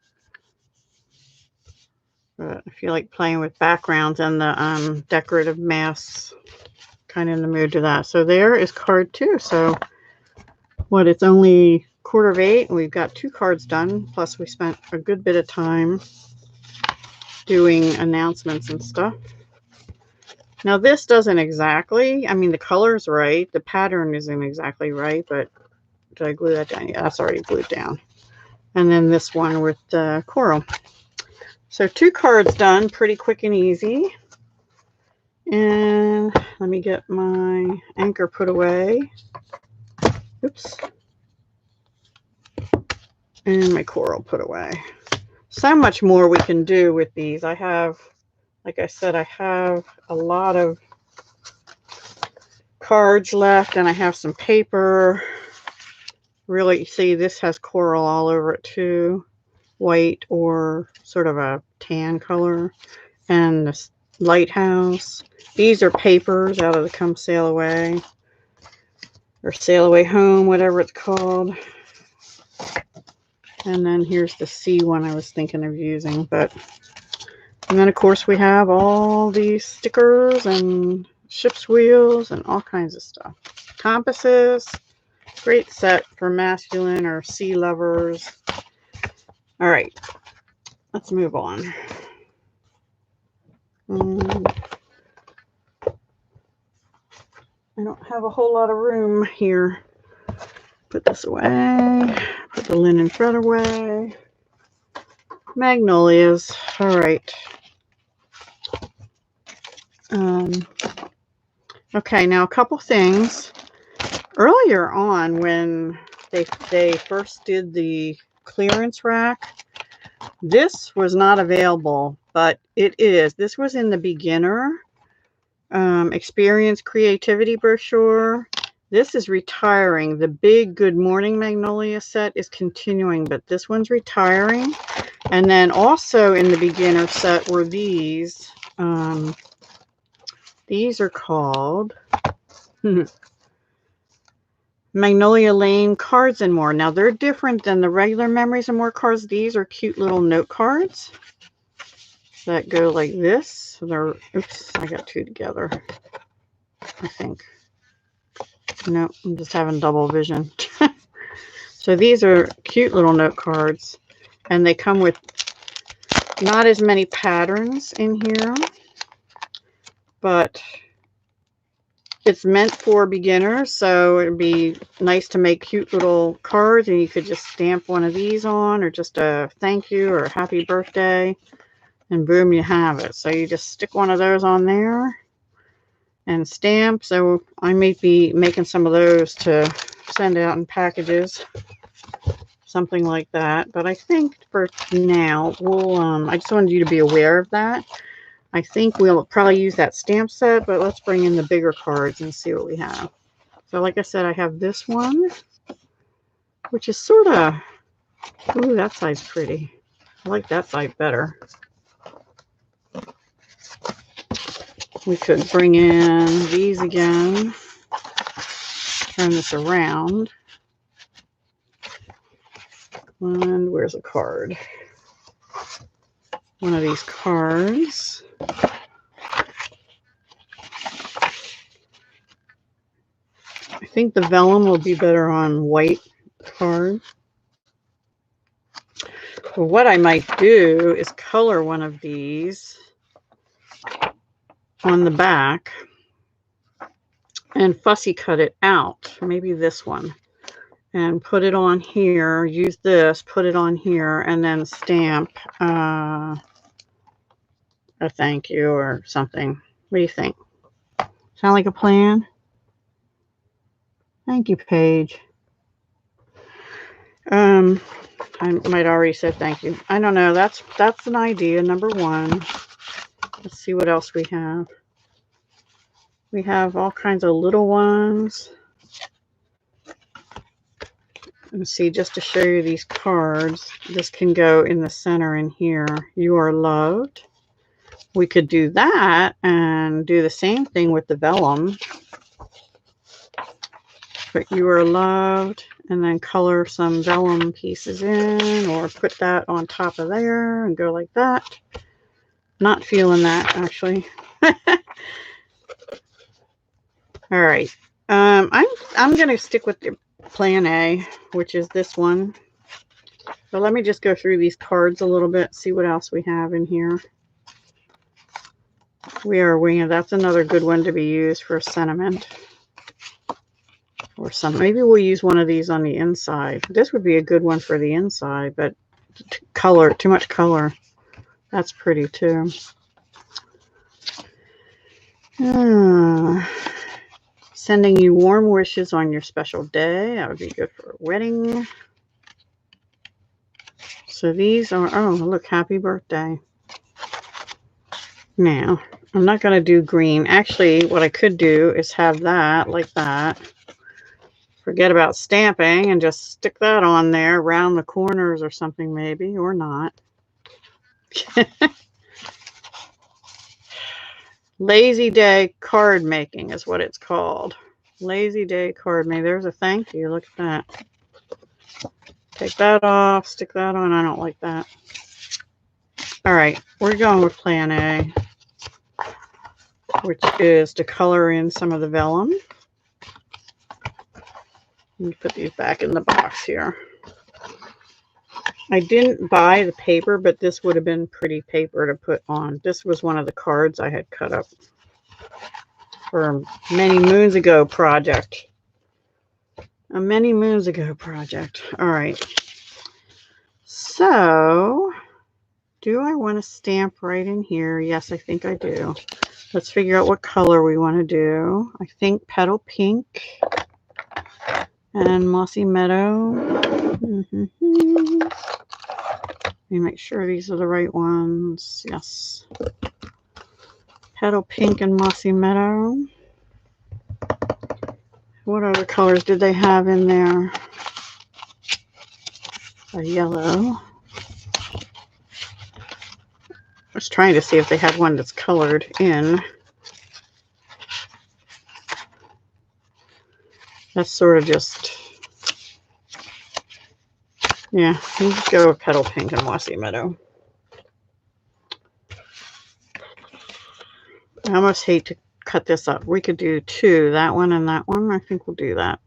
But I feel like playing with backgrounds and the decorative masks, kind of in the mood to that. So there is card 2. So what, it's only 7:45 and we've got 2 cards done, plus we spent a good bit of time doing announcements and stuff. Now this doesn't exactly, I mean the color's right, the pattern isn't exactly right, but did I glue that down? Yeah, that's already glued down. And then this one with the coral. So 2 cards done, pretty quick and easy. And let me get my anchor put away. Oops. And my coral put away. So much more we can do with these. I have, like I said, I have a lot of cards left, and I have some paper. Really, see, this has coral all over it too, white or sort of a tan color. And this lighthouse. These are papers out of the Come Sail Away or Sail Away Home, whatever it's called. And then here's the sea one I was thinking of using. But and then of course we have all these stickers and ship's wheels and all kinds of stuff. Compasses. Great set for masculine or sea lovers. All right, let's move on. I don't have a whole lot of room here. Put this away. Put the linen thread away. Magnolias. All right. Okay, now a couple things. Earlier on, when they first did the clearance rack, this was not available, but it is. This was in the beginner experience creativity brochure. This is retiring. The big Good Morning Magnolia set is continuing, but this one's retiring. And then also in the beginner set were these. These are called Magnolia Lane Cards and More. Now they're different than the regular Memories and More cards. These are cute little note cards that go like this. They're, oops, I got two together, I think. No, I'm just having double vision. So these are cute little note cards, and they come with not as many patterns in here, but it's meant for beginners, so it'd be nice to make cute little cards, and you could just stamp one of these on, or just a thank you or a happy birthday, and boom, you have it. So you just stick one of those on there and stamp. So I may be making some of those to send out in packages, something like that. But I think for now, we'll, I just wanted you to be aware of that. I think we'll probably use that stamp set, but let's bring in the bigger cards and see what we have. So like I said, I have this one, which is sort of, ooh, that side's pretty. I like that side better. We could bring in these again, turn this around, and where's a card? One of these cards. I think the vellum will be better on white card. But what I might do is color one of these on the back and fussy cut it out. Maybe this one. And put it on here. Use this, put it on here, and then stamp a thank you or something. What do you think? Sound like a plan? Thank you, Paige. I might already said thank you. I don't know. That's an idea, number one. Let's see what else we have. We have all kinds of little ones. Let's see, just to show you these cards, this can go in the center in here. You are loved. We could do that and do the same thing with the vellum. Put you are loved, and then color some vellum pieces in, or put that on top of there and go like that. Not feeling that, actually. All right. I'm going to stick with the plan A, which is this one. So let me just go through these cards a little bit, see what else we have in here. We are winging. That's another good one to be used for sentiment. Or some. Maybe we'll use one of these on the inside. This would be a good one for the inside, but color, too much color. That's pretty too. Sending you warm wishes on your special day. That would be good for a wedding. So these are, oh, look, happy birthday. Now, I'm not going to do green. Actually, what I could do is have that like that. Forget about stamping and just stick that on there around the corners or something maybe, or not. Lazy day card making is what it's called. Lazy day card making. There's a thank you. Look at that. Take that off. Stick that on. I don't like that. All right. We're going with plan A, which is to color in some of the vellum. Let me put these back in the box here. I didn't buy the paper, but this would have been pretty paper to put on. This was one of the cards I had cut up for a many moons ago project. A many moons ago project. All right. So, do I want to stamp right in here? Yes, I think I do. Let's figure out what color we want to do. I think petal pink and mossy meadow. Let me make sure these are the right ones. Yes. Petal pink and mossy meadow. What other colors did they have in there? A yellow. I was trying to see if they had one that's colored in. That's sort of just, yeah, you just go with petal pink and mossy meadow. I almost hate to cut this up. We could do two, that one and that one. I think we'll do that.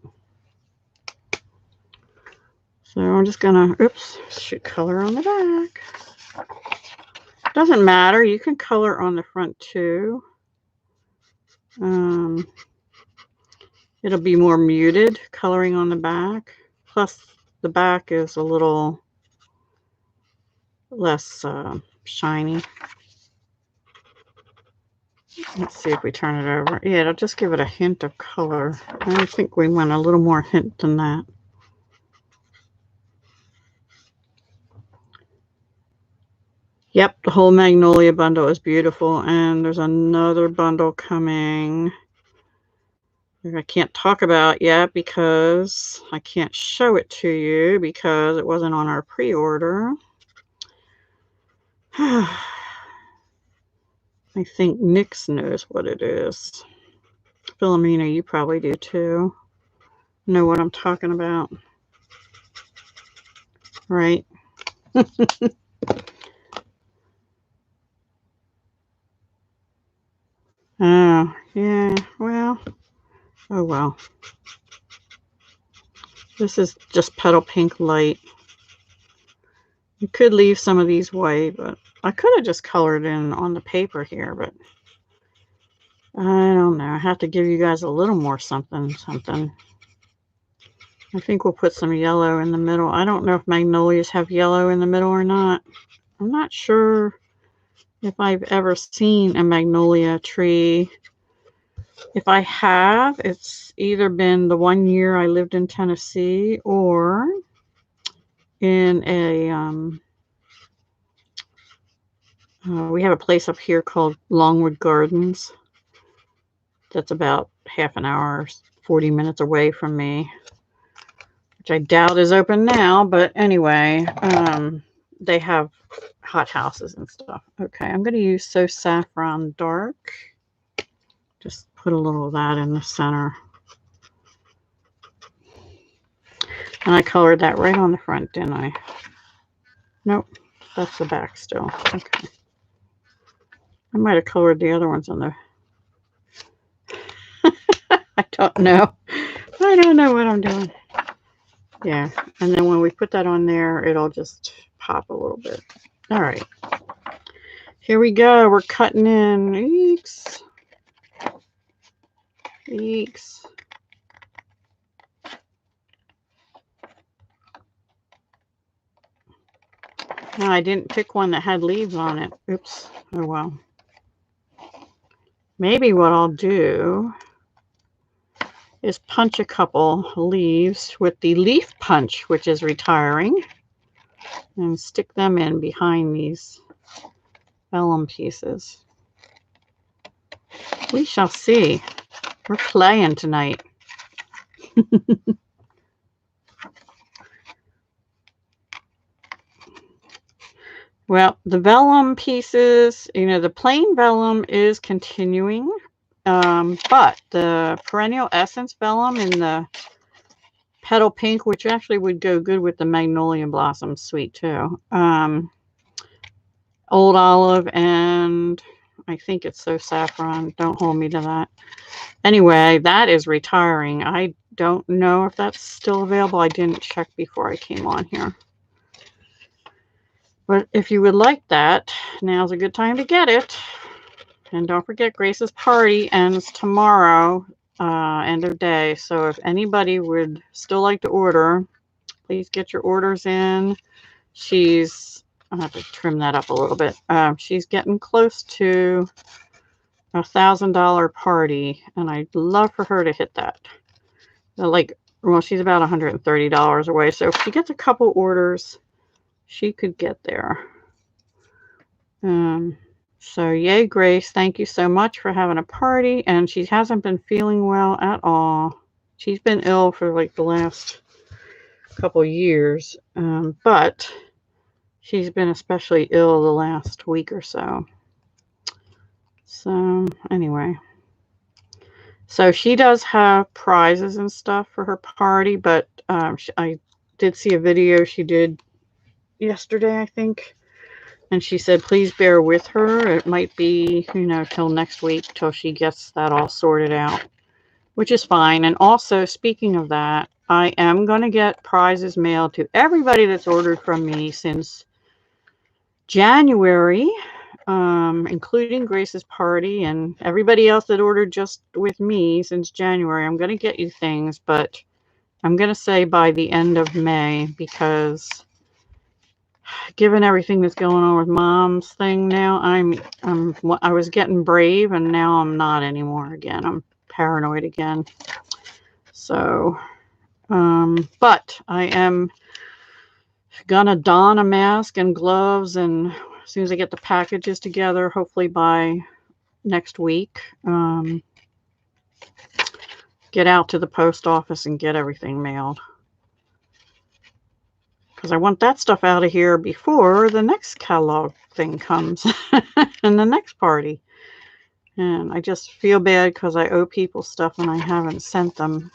So I'm just gonna, oops, shoot color on the back. Doesn't matter, you can color on the front too. It'll be more muted coloring on the back. Plus the back is a little less shiny. Let's see if we turn it over. Yeah, it'll just give it a hint of color. I think we want a little more hint than that. Yep, the whole magnolia bundle is beautiful, and there's another bundle coming that I can't talk about yet because I can't show it to you because it wasn't on our pre-order. I think Nix knows what it is. Philomena, you probably do too. Know what I'm talking about, right? Oh, yeah, well, oh well. This is just petal pink light. You could leave some of these white, but I could have just colored in on the paper here, but I don't know. I have to give you guys a little more something. I think we'll put some yellow in the middle. I don't know if magnolias have yellow in the middle or not. I'm not sure if I've ever seen a magnolia tree. If I have, it's either been the 1 year I lived in Tennessee or in a, we have a place up here called Longwood Gardens. That's about half an hour, 40 minutes away from me, which I doubt is open now. But anyway, they have hot houses and stuff. Okay, I'm going to use So Saffron Dark. Just put a little of that in the center. And I colored that right on the front, didn't I? Nope, that's the back still. Okay. I might have colored the other ones on the... I don't know. I don't know what I'm doing. Yeah, and then when we put that on there, it'll just pop a little bit. All right. Here we go. We're cutting in. Eeks. Eeks. No, I didn't pick one that had leaves on it. Oops. Oh, well. maybe what I'll do is punch a couple leaves with the leaf punch, which is retiring, and stick them in behind these vellum pieces. We shall see. We're playing tonight. Well, the vellum pieces, you know, the plain vellum is continuing, but the perennial essence vellum in the petal pink, which actually would go good with the magnolia blossom suite too. Old olive, and I think it's so saffron. Don't hold me to that. Anyway, that is retiring. I don't know if that's still available. I didn't check before I came on here. But if you would like that, now's a good time to get it. And don't forget, Grace's party ends tomorrow, end of day. So if anybody would still like to order, please get your orders in. I'll have to trim that up a little bit. She's getting close to $1,000 party, and I'd love for her to hit that. Well, she's about $130 away. So if she gets a couple orders, she could get there. So yay, Grace. Thank you so much for having a party. And she hasn't been feeling well at all. She's been ill for like the last couple years. But she's been especially ill the last week or so. So anyway. So she does have prizes and stuff for her party, but I did see a video she did yesterday, I think. And she said, please bear with her. It might be, you know, till next week till she gets that all sorted out, which is fine. And also, speaking of that, I am going to get prizes mailed to everybody that's ordered from me since January, including Grace's party and everybody else that ordered just with me since January. I'm going to get you things, but I'm going to say by the end of May, because given everything that's going on with Mom's thing now, I was getting brave, and now I'm not anymore again. I'm paranoid again. So, but I am gonna don a mask and gloves, and as soon as I get the packages together, hopefully by next week, get out to the post office and get everything mailed. Because I want that stuff out of here before the next catalog thing comes and the next party. And I just feel bad because I owe people stuff and I haven't sent them.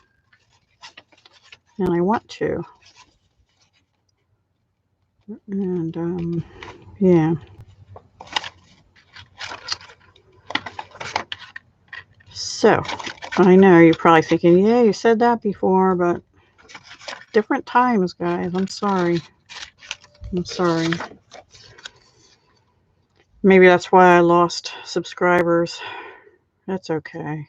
And I want to. And, yeah. So, I know you're probably thinking, yeah, you said that before, but different times, guys. I'm sorry. I'm sorry. Maybe that's why I lost subscribers. That's okay.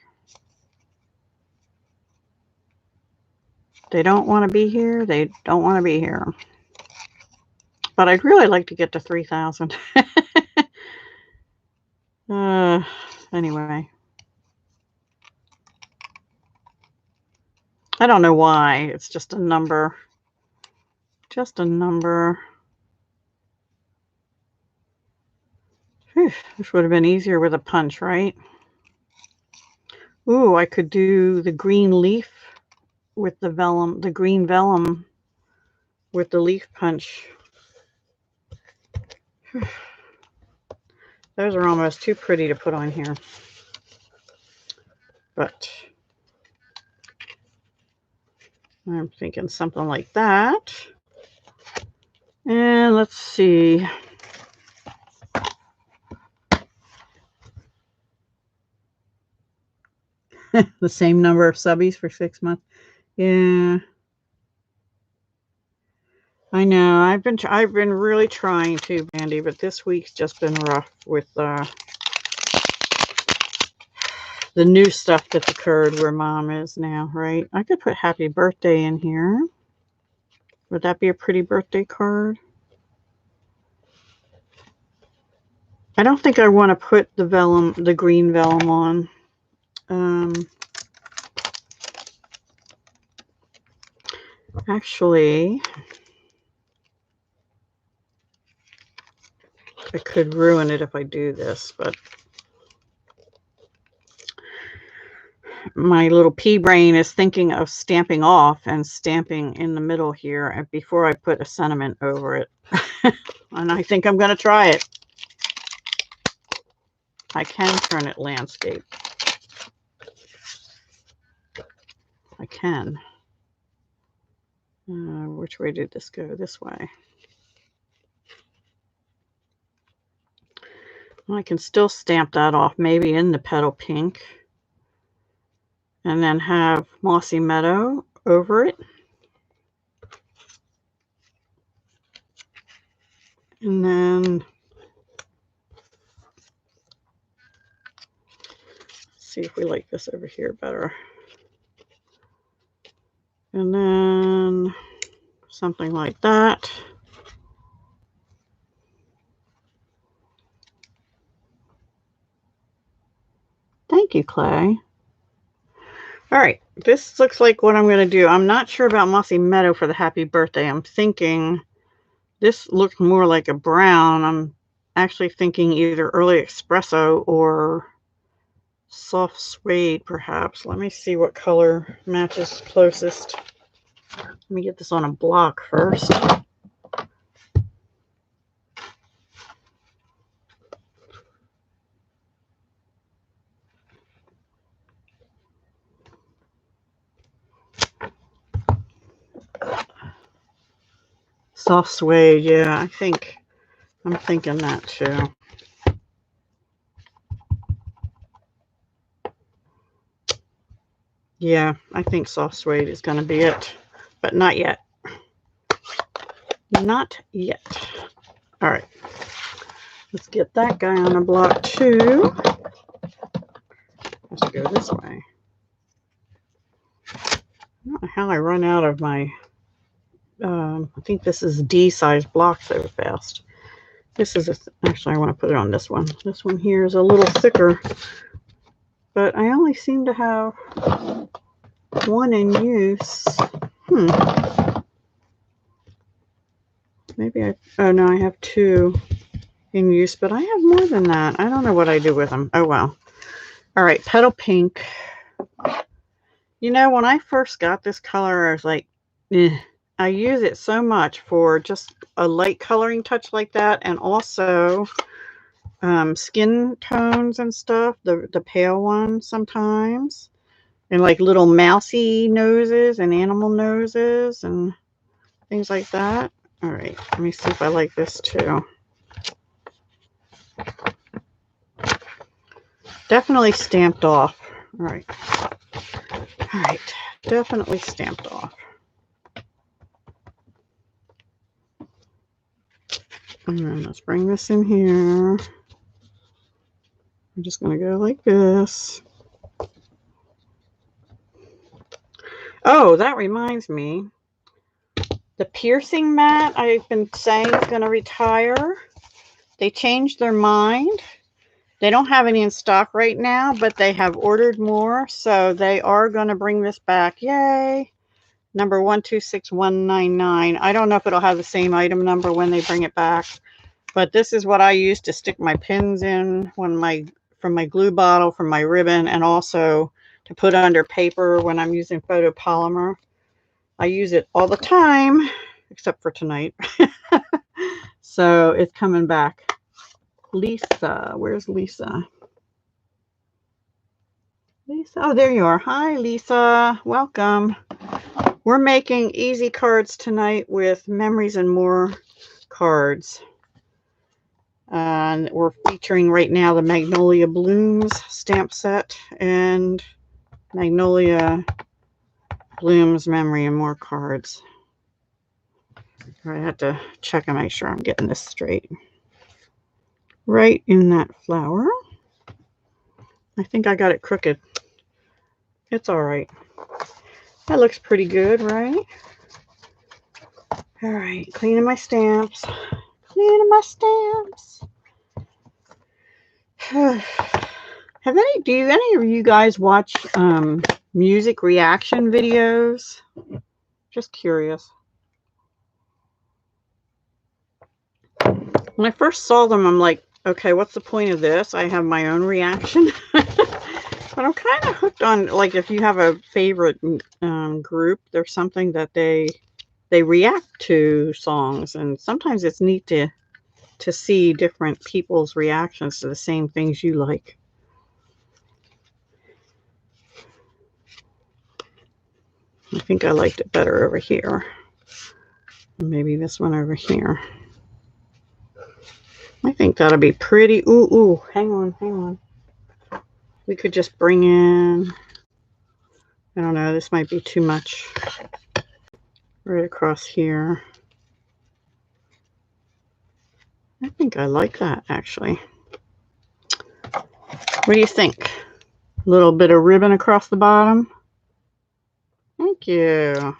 They don't want to be here. They don't want to be here. But I'd really like to get to 3,000. Anyway. I don't know why. It's just a number. Just a number. Whew, this would have been easier with a punch, right? Ooh, I could do the green leaf with the vellum, the green vellum with the leaf punch. Whew. Those are almost too pretty to put on here. But I'm thinking something like that. And let's see. The same number of subbies for 6 months. Yeah. I know. I've been really trying to, Bandy, but this week's just been rough with the new stuff that's occurred where Mom is now, right? I could put happy birthday in here. Would that be a pretty birthday card? I don't think I want to put the vellum, the green vellum on. Actually, I could ruin it if I do this, but my little pea brain is thinking of stamping off and stamping in the middle here before I put a sentiment over it. And I think I'm going to try it. I can turn it landscape. I can. Which way did this go? This way. I can still stamp that off, maybe in the petal pink. And then have Mossy Meadow over it. And then see if we like this over here better. And then something like that. Thank you, Clay. All right, this looks like what I'm going to do. I'm not sure about Mossy Meadow for the happy birthday. I'm thinking this looks more like a brown. I'm actually thinking either early espresso or soft suede, perhaps. Let me see what color matches closest. Let me get this on a block first. Soft suede, yeah, I'm thinking that too. Yeah, I think soft suede is going to be it, but not yet. Not yet. All right, let's get that guy on a block too. Let's go this way. I don't know how I run out of my, I think this is D size block so fast. This is, actually I want to put it on this one. This one here is a little thicker, but I only seem to have one in use. Maybe oh no, I have two in use, but I have more than that. I don't know what I do with them. Oh well. All right, petal pink. You know, when I first got this color, I was like, eh. I use it so much for just a light coloring touch like that, and also skin tones and stuff, the pale ones sometimes, and like little mousy noses and animal noses and things like that. All right, let me see if I like this too. Definitely stamped off. All right, definitely stamped off. And then let's bring this in here. I'm just going to go like this. Oh, that reminds me. The piercing mat I've been saying is going to retire. They changed their mind. They don't have any in stock right now, but they have ordered more. So they are going to bring this back. Yay. Number 126199. I don't know if it'll have the same item number when they bring it back. But this is what I use to stick my pins in from my glue bottle, from my ribbon, and also to put under paper when I'm using photopolymer. I use it all the time, except for tonight. So it's coming back. Lisa, where's Lisa? Lisa, oh, there you are. Hi, Lisa. Welcome. We're making easy cards tonight with Memories and More cards. And we're featuring right now the Magnolia Blooms stamp set and Magnolia Blooms Memory and More cards. I have to check and make sure I'm getting this straight. Right in that flower. I think I got it crooked. It's all right. That looks pretty good, right? All right, cleaning my stamps. Cleaning my stamps. Do any of you guys watch music reaction videos? Just curious. When I first saw them, I'm like, okay, what's the point of this? I have my own reaction. But I'm kind of hooked on, like, if you have a favorite group, there's something that they react to songs, and sometimes it's neat to see different people's reactions to the same things you like. I think I liked it better over here. Maybe this one over here. I think that'll be pretty. Ooh, hang on. We could just bring in, I don't know, this might be too much. Right across here. I think I like that, actually. What do you think? A little bit of ribbon across the bottom. Thank you.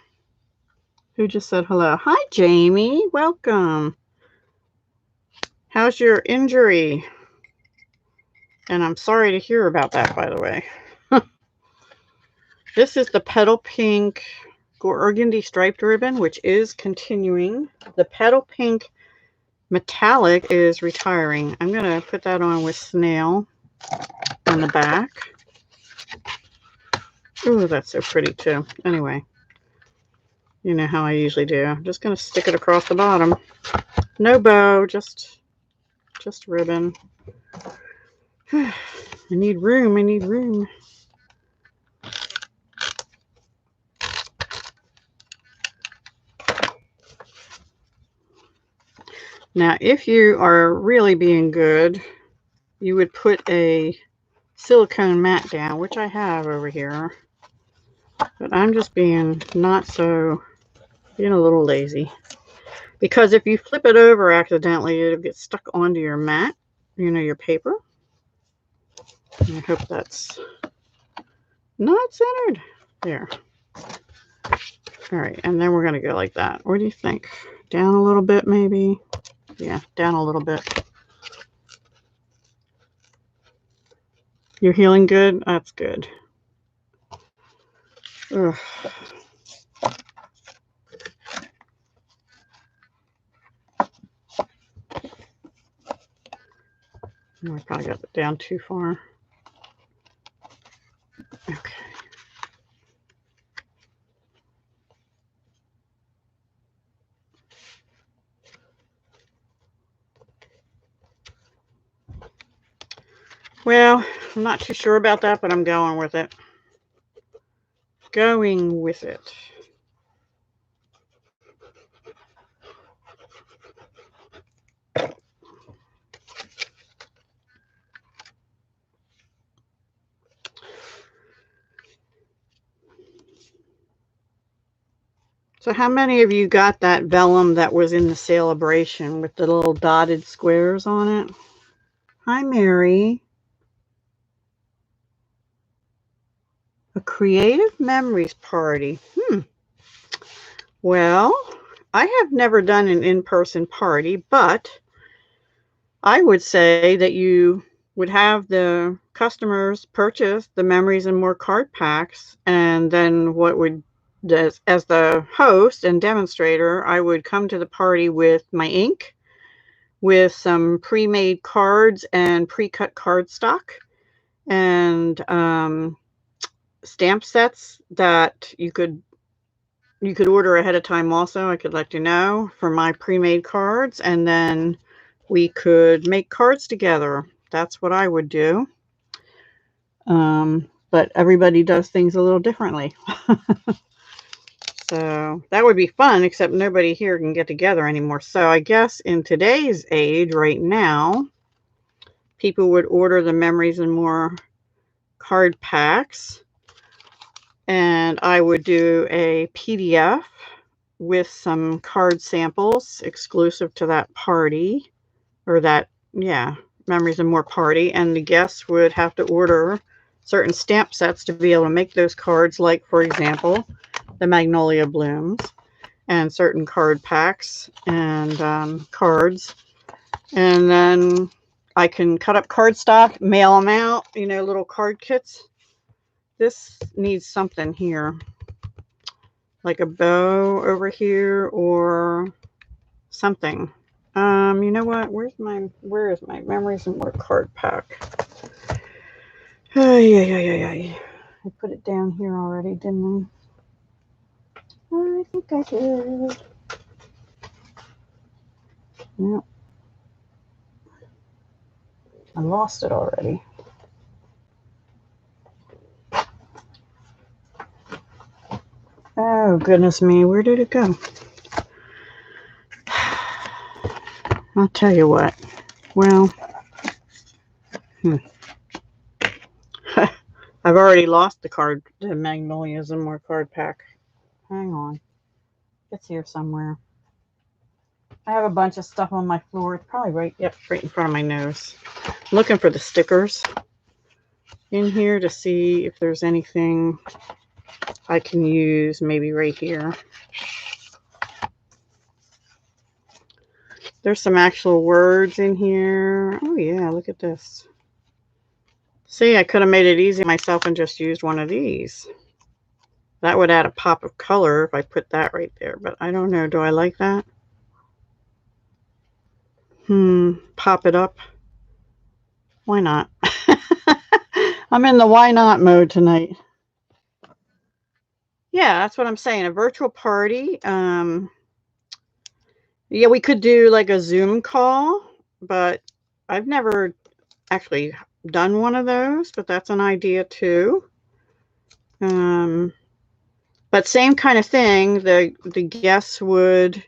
Who just said hello? Hi, Jamie. Welcome. How's your injury? And I'm sorry to hear about that, by the way. This is the Petal Pink Burgundy Striped Ribbon, which is continuing. The Petal Pink Metallic is retiring. I'm going to put that on with Snail on the back. Ooh, that's so pretty, too. Anyway, you know how I usually do. I'm just going to stick it across the bottom. No bow, just ribbon. I need room. Now, if you are really being good, you would put a silicone mat down, which I have over here. But I'm just being being a little lazy. Because if you flip it over accidentally, it'll get stuck onto your mat, your paper. I hope that's not centered. There. All right, and then we're going to go like that. What do you think? Down a little bit, maybe? Yeah, down a little bit. You're healing good? That's good. Ugh. I probably got it down too far. Okay. Well, I'm not too sure about that, but I'm going with it. Going with it. So how many of you got that vellum that was in the celebration with the little dotted squares on it? Hi, Mary. A creative memories party. Well, I have never done an in-person party, but I would say that you would have the customers purchase the Memories and More card packs, and then as the host and demonstrator, I would come to the party with my ink, with some pre-made cards and pre-cut cardstock, and stamp sets that you could order ahead of time. Also, I could let you know for my pre-made cards, and then we could make cards together. That's what I would do. But everybody does things a little differently. So that would be fun, except nobody here can get together anymore. So I guess in today's age right now, people would order the Memories and More card packs, and I would do a PDF with some card samples exclusive to that party, or that, Memories and More party, and the guests would have to order certain stamp sets to be able to make those cards, like, for example, the Magnolia Blooms, and certain card packs and cards. And then I can cut up cardstock, mail them out, you know, little card kits. This needs something here, like a bow over here or something. You know what? Where is my Memories and More card pack? I put it down here already, didn't I? I think I did. No. I lost it already. Oh, goodness me. Where did it go? I'll tell you what. Well, I've already lost the Magnolias and More card pack. Hang on. It's here somewhere. I have a bunch of stuff on my floor. It's probably right in front of my nose. I'm looking for the stickers in here to see if there's anything I can use, maybe right here. There's some actual words in here. Oh yeah, look at this. See, I could have made it easy myself and just used one of these. That would add a pop of color if I put that right there, but I don't know. Do I like that? Pop it up. Why not? I'm in the why not mode tonight. Yeah, that's what I'm saying. A virtual party. Yeah, we could do like a Zoom call, but I've never actually done one of those, but that's an idea too. But same kind of thing. The guests we'd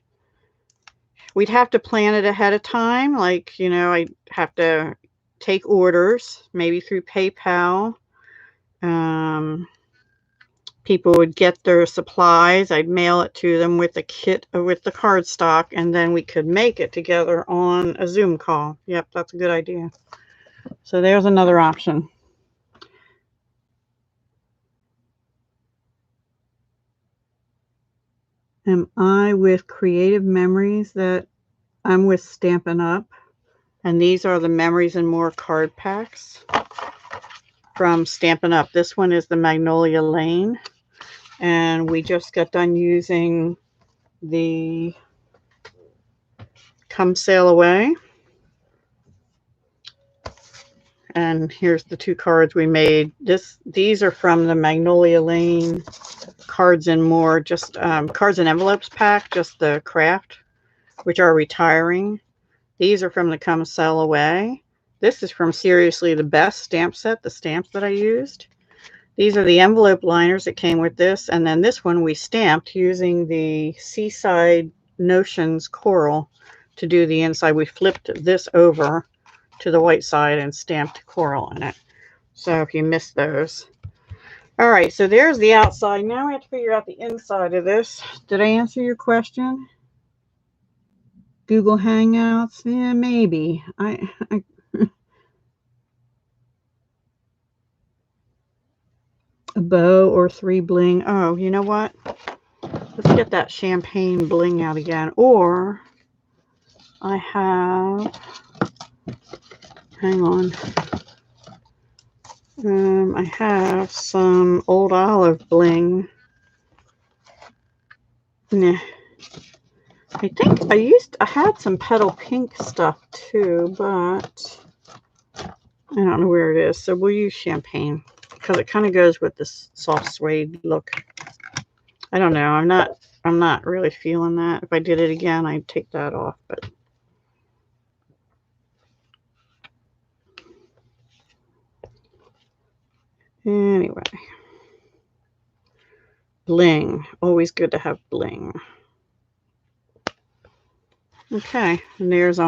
have to plan it ahead of time. Like, you know, I'd have to take orders, maybe through PayPal. People would get their supplies. I'd mail it to them with a kit, with the cardstock, and then we could make it together on a Zoom call. Yep, that's a good idea. So there's another option. Am I with Creative Memories? That I'm with Stampin' Up. And these are the Memories and More card packs from Stampin' Up. This one is the Magnolia Lane. And we just got done using the Come Sail Away. And here's the two cards we made. These are from the Magnolia Lane Cards and More, just cards and envelopes pack, just the craft, which are retiring. These are from the Come Sail Away. This is from Seriously the Best stamp set, the stamps that I used. These are the envelope liners that came with this. And then this one we stamped using the Seaside Notions coral to do the inside. We flipped this over to the white side and stamped coral in it. So if you missed those. All right, so there's the outside. Now we have to figure out the inside of this. Did I answer your question? Google Hangouts? Yeah, maybe. I a bow or 3 bling. Oh, you know what? Let's get that champagne bling out again. Or I have, hang on. I have some old olive bling. Nah. I think I had some petal pink stuff too, but I don't know where it is. So we'll use champagne because it kind of goes with this soft suede look. I don't know. I'm not really feeling that. If I did it again, I'd take that off, but anyway. Bling. Always good to have bling. Okay, and there's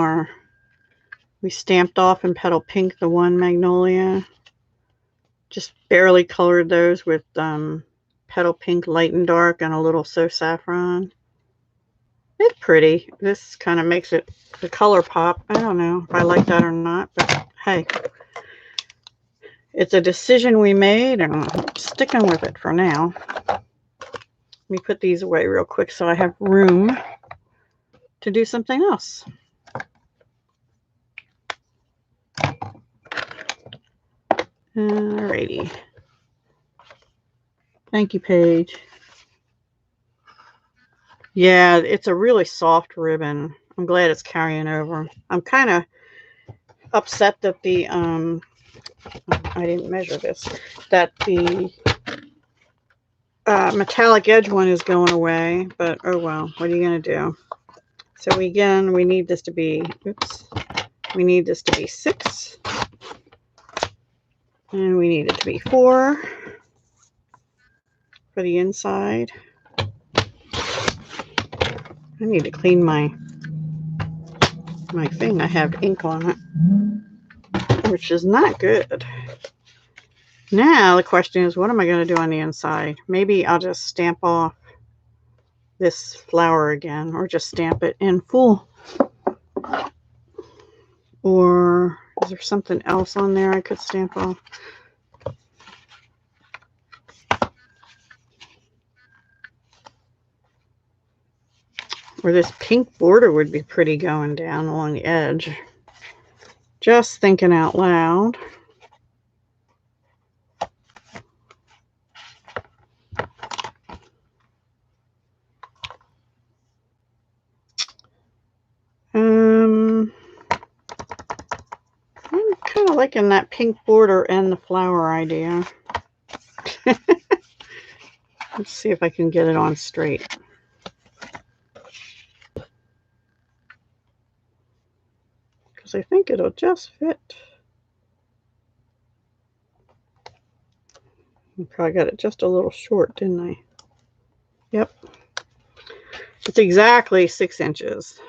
we stamped off in petal pink the one Magnolia. Just barely colored those with petal pink light and dark and a little So Saffron. It's pretty. This kind of makes it the color pop. I don't know if I like that or not, but hey, it's a decision we made and I'm sticking with it for now. Let me put these away real quick so I have room to do something else. Alrighty. Thank you, Paige. Yeah, it's a really soft ribbon. I'm glad it's carrying over. I'm kind of upset that the I didn't measure this, that the metallic edge one is going away, but oh well, what are you going to do? So we need this to be, we need this to be 6, and we need it to be 4 for the inside. I need to clean my thing. I have ink on it, which is not good. Now the question is, what am I going to do on the inside? Maybe I'll just stamp off this flower again, or just stamp it in full. Or is there something else on there I could stamp off? Or this pink border would be pretty going down along the edge. Just thinking out loud. I'm kind of liking that pink border and the flower idea. Let's see if I can get it on straight. Because I think it'll just fit. I probably got it just a little short, didn't I? Yep. It's exactly 6 inches,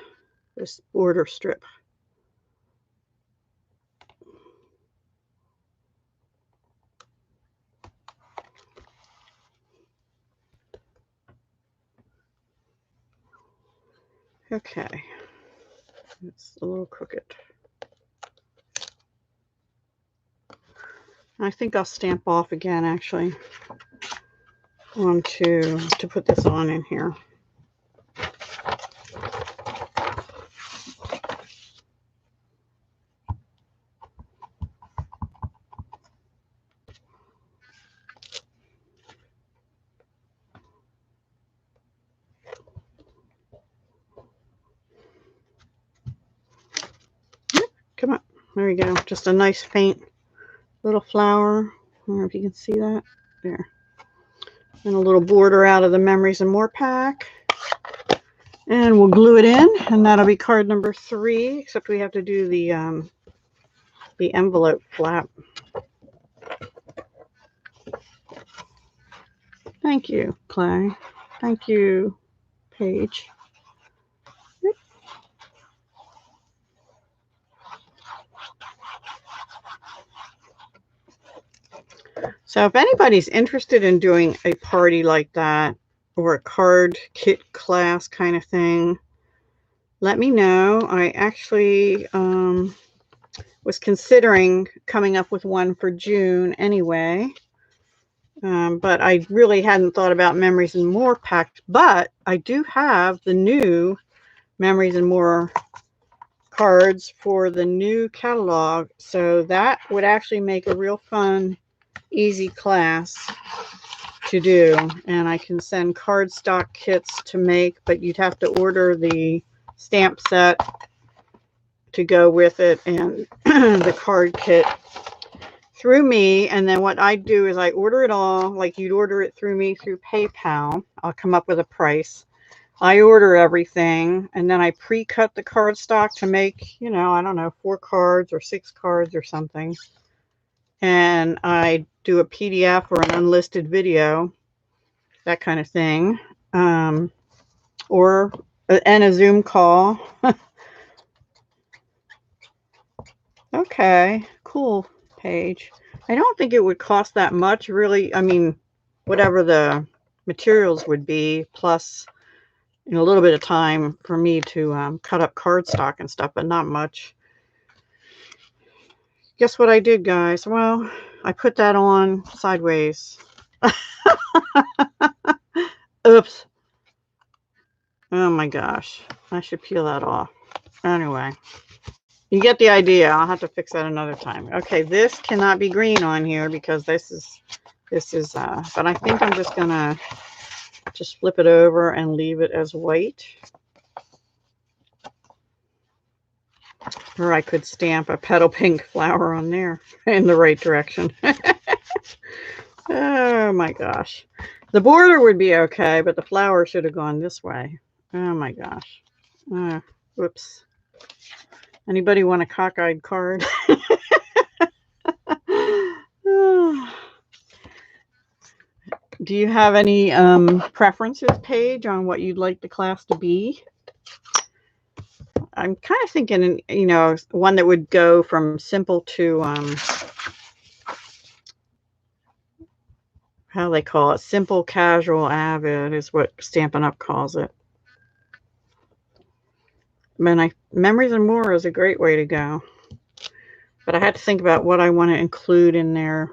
this border strip. Okay. It's a little crooked. I think I'll stamp off again, actually, to put this on in here. Come on. There we go. Just a nice faint little flower. I don't know if you can see that. There. And a little border out of the Memories and More pack. And we'll glue it in, and that'll be card number 3, except we have to do the envelope flap. Thank you, Clay. Thank you, Paige. So if anybody's interested in doing a party like that, or a card kit class kind of thing, let me know. I actually was considering coming up with one for June anyway. But I really hadn't thought about Memories and More pack. But I do have the new Memories and More cards for the new catalog. So that would actually make a real fun, easy class to do. And I can send cardstock kits to make, but you'd have to order the stamp set to go with it and the card kit through me. And then what I do is I order it all, like you'd order it through me through PayPal. I'll come up with a price. I order everything, and then I pre-cut the cardstock to make, you know, I don't know, 4 cards or 6 cards or something. And I do a PDF or an unlisted video, that kind of thing, and a Zoom call. Okay, cool, Paige. I don't think it would cost that much, really. I mean, whatever the materials would be, plus a little bit of time for me to cut up cardstock and stuff, but not much. Guess what I did, guys? Well, I put that on sideways. Oops. Oh my gosh. I should peel that off. Anyway. You get the idea. I'll have to fix that another time. Okay, this cannot be green on here because this is, but I think I'm just gonna just flip it over and leave it as white. Or I could stamp a petal pink flower on there in the right direction. Oh my gosh. The border would be okay, but the flower should have gone this way. Oh my gosh. Whoops. Anybody want a cockeyed card? Do you have any preferences, Paige, on what you'd like the class to be? I'm kind of thinking, you know, one that would go from simple to, how they call it, simple, casual, avid is what Stampin' Up calls it. Memories and More is a great way to go. But I had to think about what I want to include in there.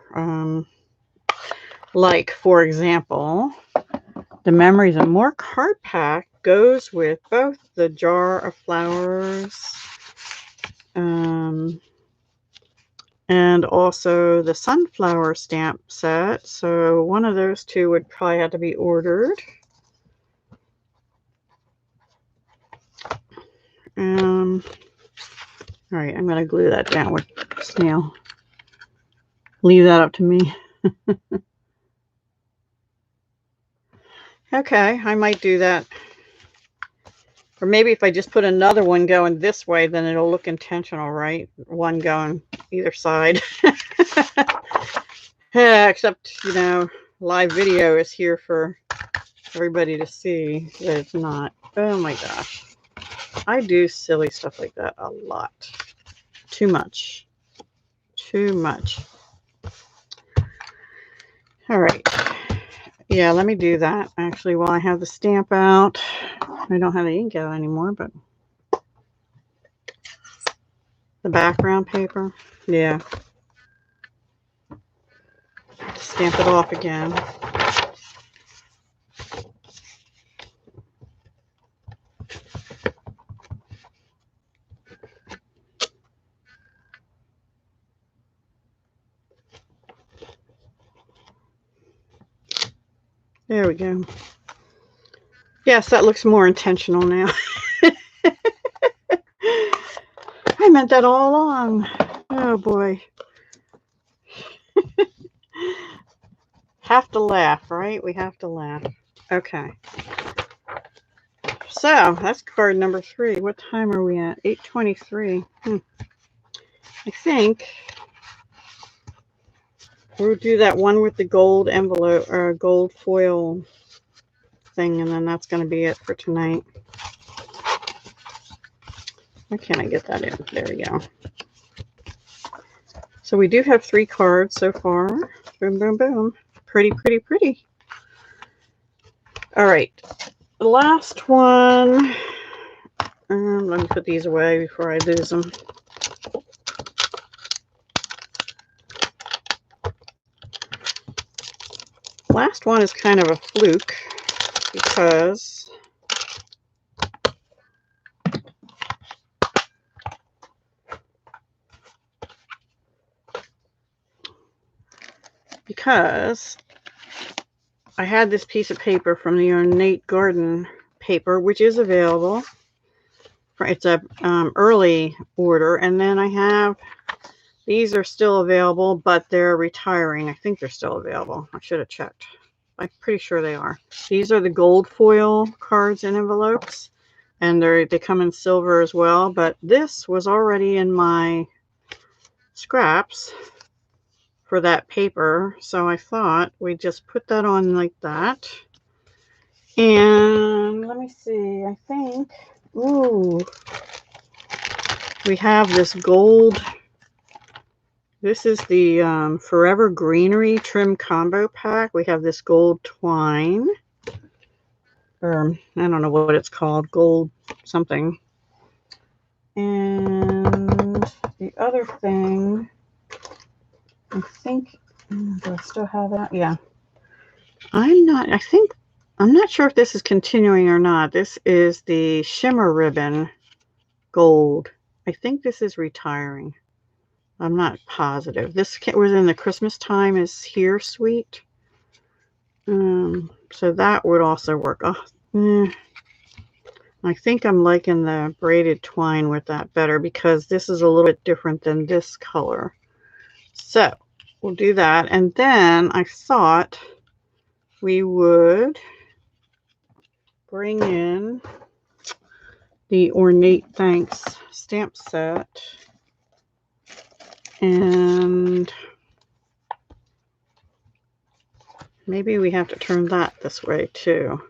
Like, for example, the Memories and More card pack goes with both the jar of flowers and also the sunflower stamp set. So one of those two would probably have to be ordered. All right, I'm going to glue that down with snail. Leave that up to me. Okay, I might do that. Or maybe if I just put another one going this way, then it'll look intentional, right? One going either side. Yeah, except, you know, live video is here for everybody to see, but it's not. Oh my gosh. I do silly stuff like that a lot. Too much. Too much. All right. Yeah, let me do that actually while I have the stamp out. I don't have the ink out anymore, but the background paper. Yeah. Stamp it off again. There we go. Yes, that looks more intentional now. I meant that all along. Oh boy. Have to laugh, right? We have to laugh. Okay. So that's card number 3. What time are we at? 8:23. I think we'll do that one with the gold envelope or gold foil thing, and then that's going to be it for tonight. Why can't I get that in? There we go. So we do have 3 cards so far. Boom, boom, boom. Pretty, pretty, pretty. All right. The last one. Let me put these away before I lose them. Last one is kind of a fluke because I had this piece of paper from the Ornate Garden paper, which is available. It's a early order, and then I have these are still available, but they're retiring. I think they're still available. I should have checked. I'm pretty sure they are. These are the gold foil cards and envelopes, and they come in silver as well. But this was already in my scraps for that paper, so I thought we'd just put that on like that. And let me see, I think, ooh, we have this gold. This is the Forever Greenery Trim Combo Pack. We have this gold twine, or I don't know what it's called, gold something. And the other thing, I think, do I still have that? Yeah. I'm not sure if this is continuing or not. This is the Shimmer Ribbon Gold. I think this is retiring. I'm not positive. This was in the Christmas time is here sweet. So that would also work. I think I'm liking the braided twine with that better because this is a little bit different than this color. So we'll do that. And then I thought we would bring in the Ornate Thanks stamp set. And maybe we have to turn that this way too.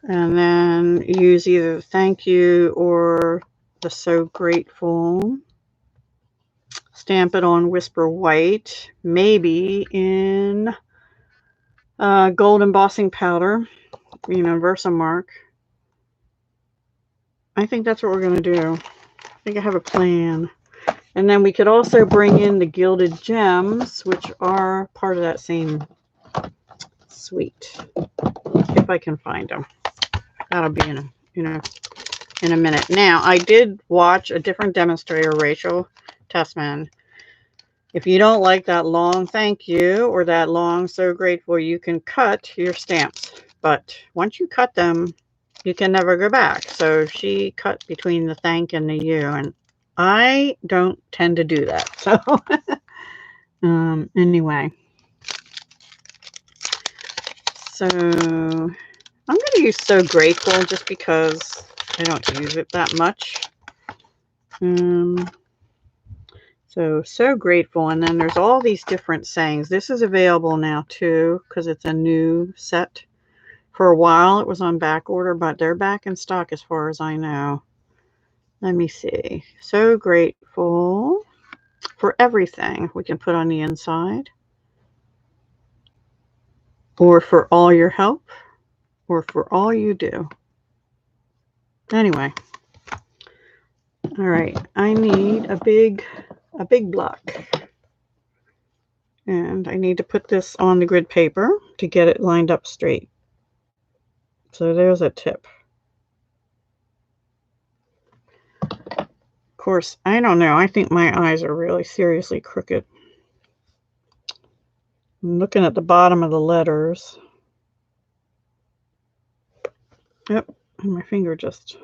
And then use either thank you or the So Grateful. Stamp it on Whisper White, maybe in gold embossing powder, Versamark. I think that's what we're going to do. I think I have a plan. And then we could also bring in the Gilded Gems, which are part of that same suite, if I can find them. That'll be in a minute. Now, I did watch a different demonstrator, Rachel Tessman. If you don't like that long thank you or that long So Grateful, you can cut your stamps. But once you cut them, you can never go back. So she cut between the thank and the you, and I don't tend to do that. So anyway, so I'm going to use So Grateful just because I don't use it that much. So Grateful. And then there's all these different sayings. This is available now too because it's a new set. For a while it was on back order, but they're back in stock as far as I know. Let me see. So grateful for everything we can put on the inside, or for all your help, or for all you do. Anyway, all right, I need a big block, and I need to put this on the grid paper to get it lined up straight. So there's a tip. Of course, I don't know. I think my eyes are really seriously crooked. I'm looking at the bottom of the letters. Yep, and my finger just...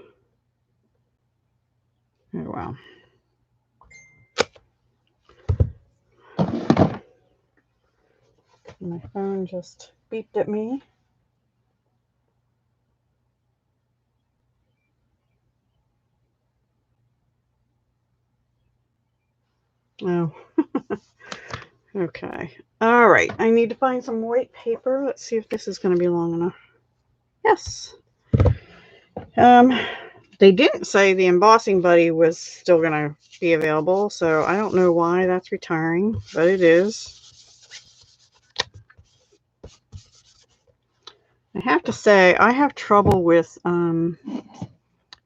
Oh, wow. My phone just beeped at me. Oh. Okay. All right. I need to find some white paper. Let's see if this is going to be long enough. Yes. They didn't say the embossing buddy was still going to be available, so I don't know why that's retiring, but it is. I have to say, I have trouble with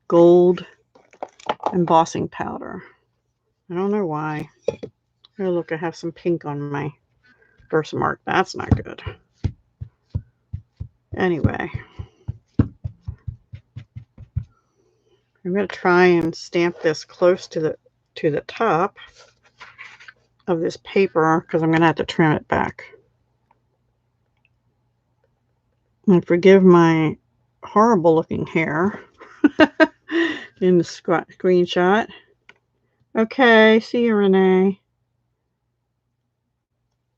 gold embossing powder. I don't know why. Oh, look, I have some pink on my Versamark. That's not good. Anyway, I'm going to try and stamp this close to the top of this paper because I'm going to have to trim it back. And forgive my horrible looking hair in the screenshot. Okay, see you, Renee.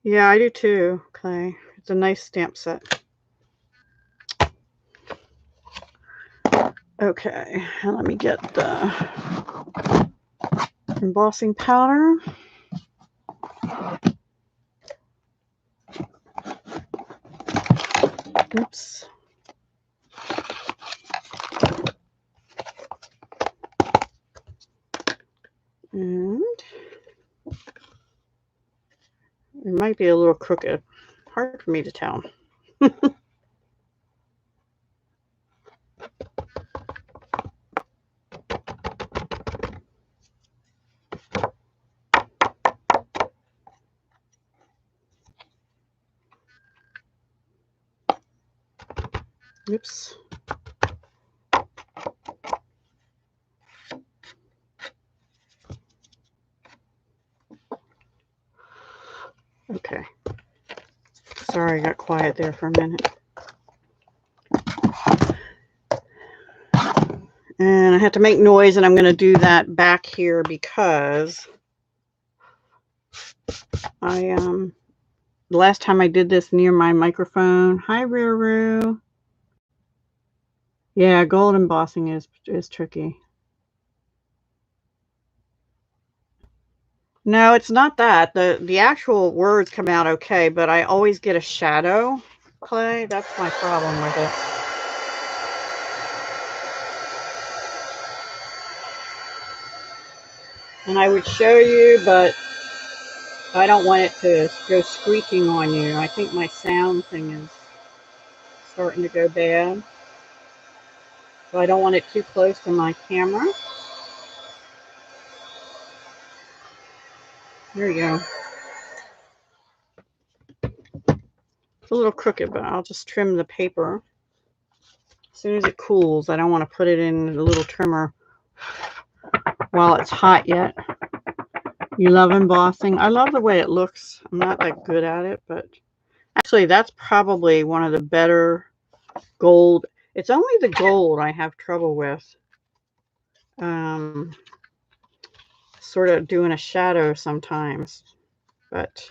Yeah, I do too, Clay. It's a nice stamp set. Okay, and let me get the embossing powder. Oops. And it might be a little crooked. Hard for me to tell. Oops. Okay. Sorry, I got quiet there for a minute. And I had to make noise, and I'm going to do that back here because the last time I did this near my microphone. Hi, Ruru. Yeah, gold embossing is tricky. No, it's not that. The actual words come out okay, but I always get a shadow clay. That's my problem with it. And I would show you, but I don't want it to go squeaking on you. I think my sound thing is starting to go bad. So I don't want it too close to my camera. There you go. It's a little crooked, but I'll just trim the paper. As soon as it cools, I don't want to put it in the little trimmer while it's hot yet. You love embossing? I love the way it looks. I'm not that good at it, but actually that's probably one of the better gold. It's only the gold I have trouble with. Sort of doing a shadow sometimes, but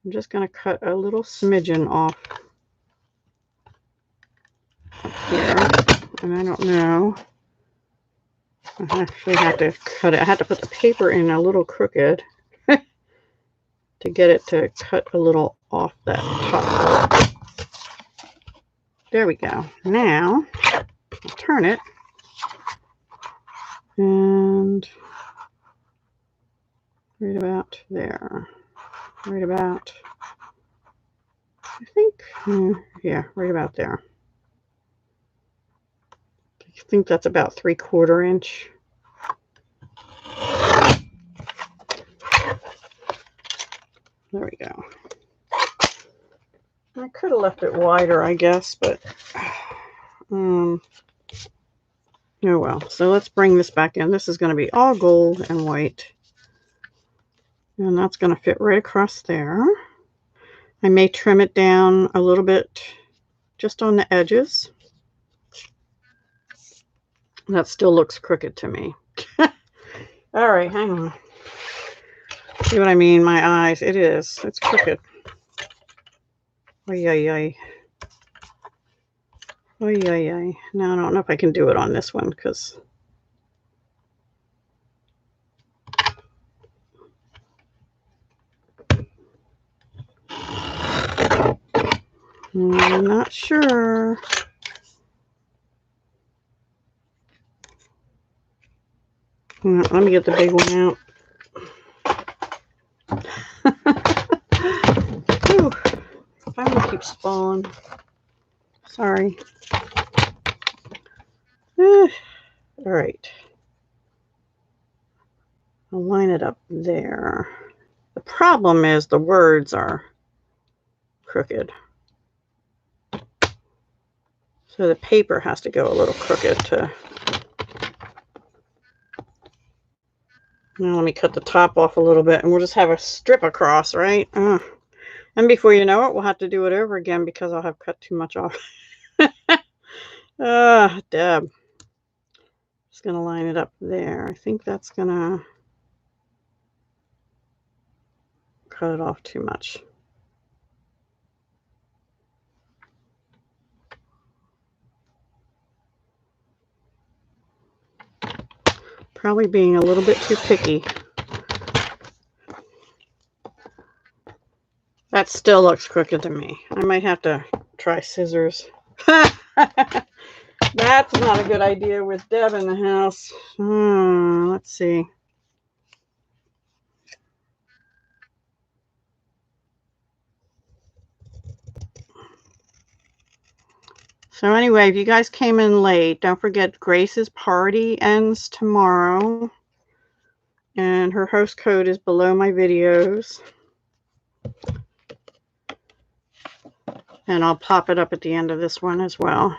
I'm just going to cut a little smidgen off here, and I don't know. I actually have to cut it. I had to put the paper in a little crooked to get it to cut a little off that top. There we go. Now I'll turn it, and right about there. Right about, I think, yeah, right about there. I think that's about 3/4 inch. There we go. I could have left it wider, I guess, but oh well. So let's bring this back in. This is going to be all gold and white. And that's going to fit right across there. I may trim it down a little bit just on the edges. That still looks crooked to me. All right, hang on. See what I mean? My eyes. It is. It's crooked. Oy, oy, oy. Oy, oy, oy. Now I don't know if I can do it on this one because I'm not sure. Let me get the big one out. Whew. If I'm gonna keep spalling. Sorry. All right. I'll line it up there. The problem is the words are crooked. So the paper has to go a little crooked to... Now let me cut the top off a little bit, and we'll just have a strip across, right? And before you know it, we'll have to do it over again because I'll have cut too much off. Deb. Just going to line it up there. I think that's going to cut it off too much. Probably being a little bit too picky. That still looks crooked to me. I might have to try scissors. That's not a good idea with Deb in the house. Let's see. So anyway, if you guys came in late, don't forget Grace's party ends tomorrow. And her host code is below my videos. And I'll pop it up at the end of this one as well.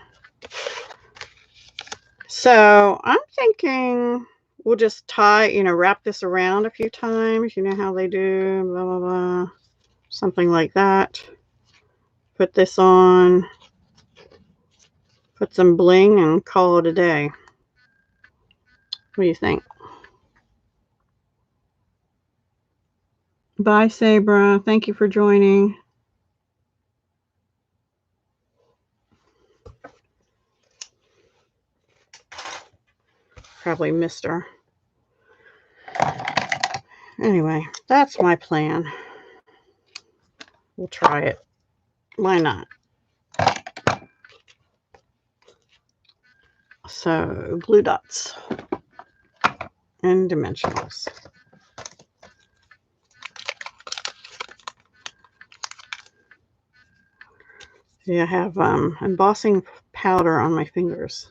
So I'm thinking we'll just tie, wrap this around a few times. You know how they do, blah, blah, blah. something like that. Put this on, put some bling, and call it a day. What do you think? Bye, Sabra. Thank you for joining. Probably missed her. Anyway, that's my plan. We'll try it. Why not? So, glue dots and dimensionals. See, I have embossing powder on my fingers.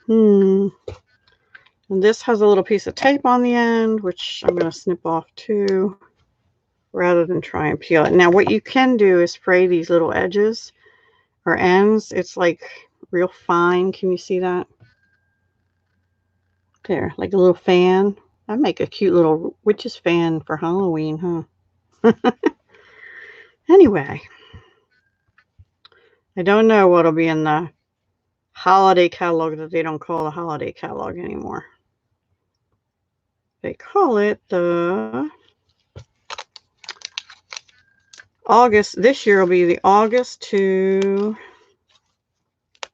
And this has a little piece of tape on the end, which I'm going to snip off too, rather than try and peel it. Now, what you can do is fray these little edges or ends. It's like real fine. Can you see that? There, like a little fan. I'd make a cute little witch's fan for Halloween, huh? Anyway, I don't know what'll be in the holiday catalog that they don't call the holiday catalog anymore. They call it the August. This year will be the August to...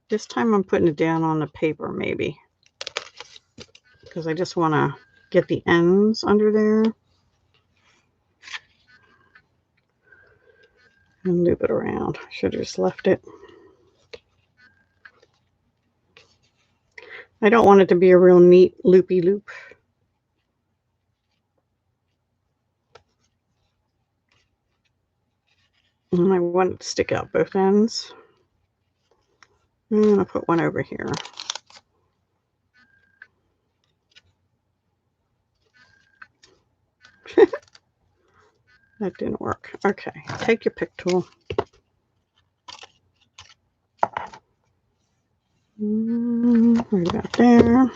This time I'm putting it down on the paper, maybe. Because I just want to get the ends under there. And loop it around. I should have just left it. I don't want it to be a real neat loopy loop. And I want it to stick out both ends. I'm going to put one over here. That didn't work. Okay, take your pick tool. Right about there.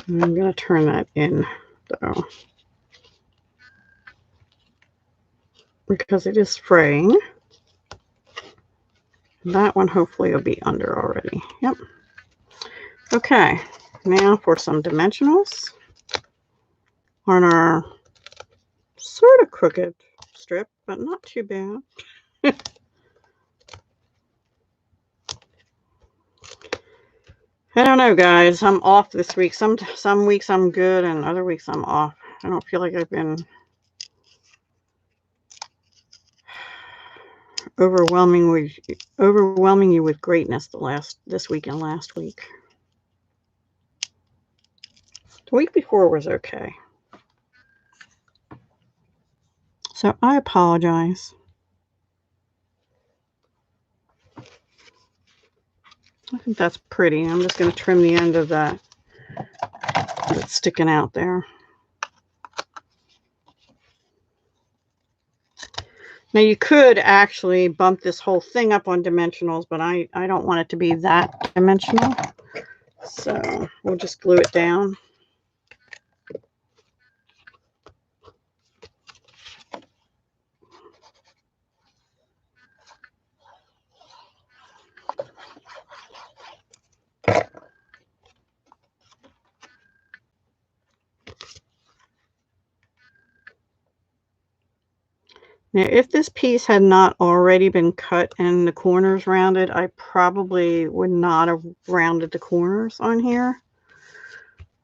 I'm going to turn that in, though, because it is fraying. That one hopefully will be under already. Yep. Okay, now for some dimensionals on our sort of crooked strip, but not too bad. I don't know, guys. I'm off this week. Some weeks I'm good, and other weeks I'm off. I don't feel like I've been overwhelming you with greatness this week and last week. The week before was okay. So I apologize. I think that's pretty. I'm just going to trim the end of that that's sticking out there. Now you could actually bump this whole thing up on dimensionals, but I don't want it to be that dimensional. So we'll just glue it down. Now, if this piece had not already been cut and the corners rounded, I probably would not have rounded the corners on here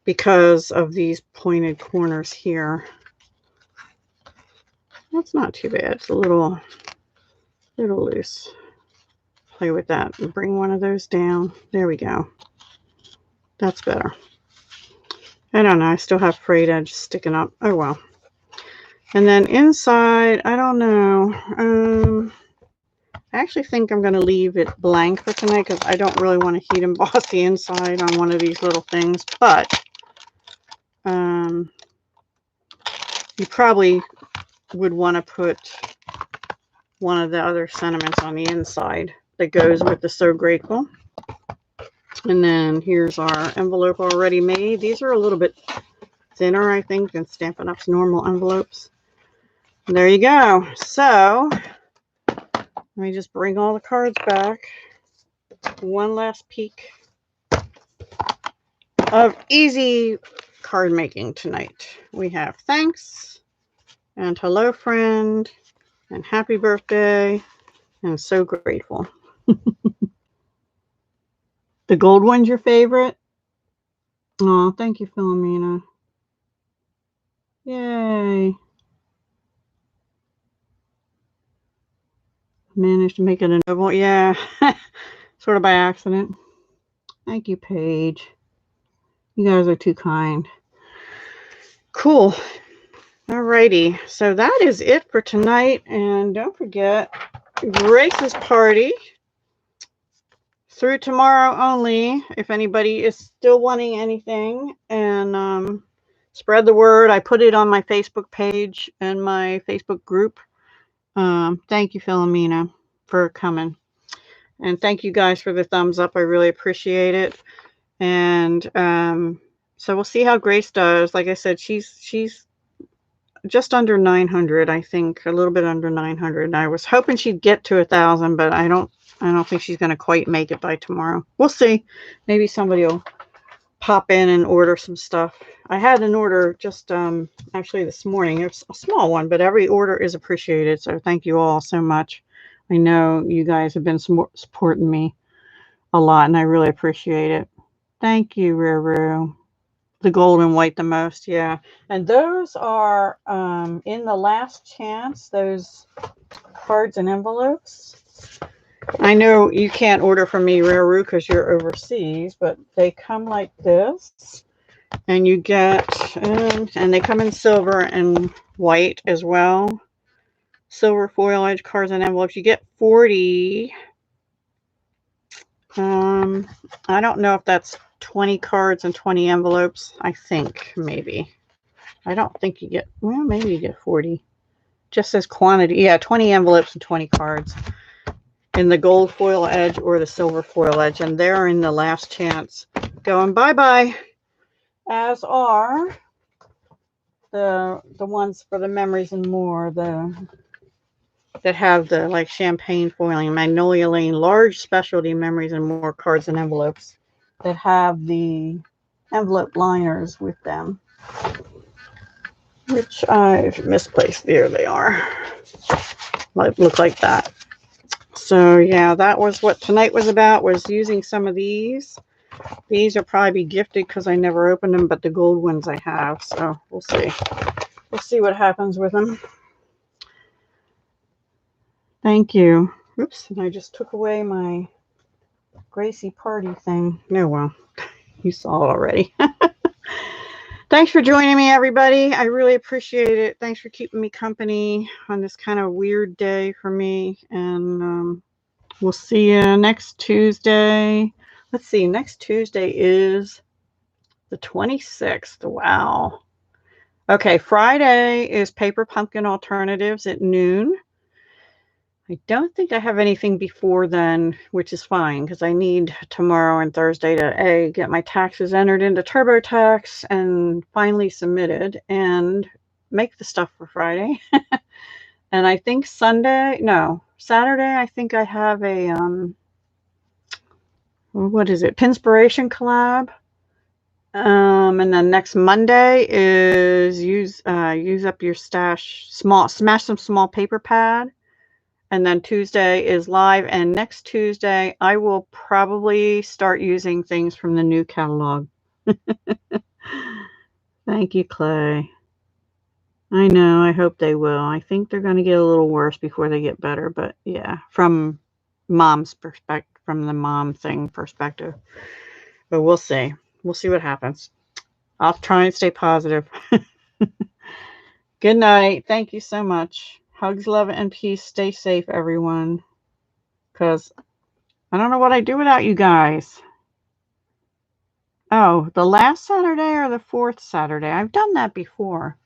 because of these pointed corners here. That's not too bad. It's a little loose. Play with that and bring one of those down. There we go. That's better. I don't know. I still have frayed edges sticking up. Oh, well. And then inside, I don't know. I actually think I'm going to leave it blank for tonight because I don't really want to heat emboss the inside on one of these little things. But you probably would want to put one of the other sentiments on the inside that goes with the So Grateful. And then here's our envelope already made. These are a little bit thinner, I think, than Stampin' Up's normal envelopes. And there you go. So let me just bring all the cards back. One last peek of easy card making tonight. We have thanks and hello friend and happy birthday and so grateful. The gold one's your favorite? Oh, thank you, Philomena. Yay. Managed to make it a noble. Yeah, sort of by accident. Thank you, Paige. You guys are too kind. Cool. Alrighty. So that is it for tonight. And don't forget, Grace's party through tomorrow only. If anybody is still wanting anything, and spread the word. I put it on my Facebook page and my Facebook group. Thank you, Philomena, for coming. And thank you guys for the thumbs up. I really appreciate it. And so we'll see how Grace does. Like I said, she's just under 900, I think, a little bit under 900. And I was hoping she'd get to 1,000, but I don't think she's going to quite make it by tomorrow. We'll see. Maybe somebody will pop in and order some stuff. I had an order just actually this morning. It's a small one, but every order is appreciated. So thank you all so much. I know you guys have been supporting me a lot, and I really appreciate it. Thank you, Ruru. The gold and white the most, yeah. And those are in the last chance, those cards and envelopes. I know you can't order from me, Ruru, because you're overseas, but they come like this. And you get, and they come in silver and white as well. Silver foil edge cards and envelopes. You get 40. I don't know if that's 20 cards and 20 envelopes. I think maybe. I don't think you get, well, maybe you get 40. Just as quantity. Yeah, 20 envelopes and 20 cards in the gold foil edge or the silver foil edge. And they're in the last chance going bye-bye. As are the ones for the memories and more, that have the like champagne foiling, Magnolia Lane, large specialty memories and more cards and envelopes that have the envelope liners with them, which I've misplaced. There they are. Might look like that. So yeah, that was what tonight was about, was using some of these. These are probably gifted because I never opened them, but the gold ones I have. So we'll see. We'll see what happens with them. Thank you. Oops, and I just took away my Gracie party thing. No, well, you saw it already. Thanks for joining me, everybody. I really appreciate it. Thanks for keeping me company on this kind of weird day for me. And we'll see you next Tuesday. Let's see, next Tuesday is the 26th. Wow. Okay, Friday is Paper Pumpkin Alternatives at noon. I don't think I have anything before then, which is fine because I need tomorrow and Thursday to get my taxes entered into TurboTax and finally submitted and make the stuff for Friday. And I think Saturday, I think I have a, what is it? Pinspiration collab. And then next Monday is use up your stash, smash some small paper pad. And then Tuesday is live. And next Tuesday, I will probably start using things from the new catalog. Thank you, Clay. I know. I hope they will. I think they're going to get a little worse before they get better. But yeah, from mom's perspective, from the mom thing perspective. But we'll see. We'll see what happens. I'll try and stay positive. Good night. Thank you so much. Hugs, love, and peace. Stay safe, everyone. Because I don't know what I'd do without you guys. Oh, the last Saturday or the fourth Saturday? I've done that before.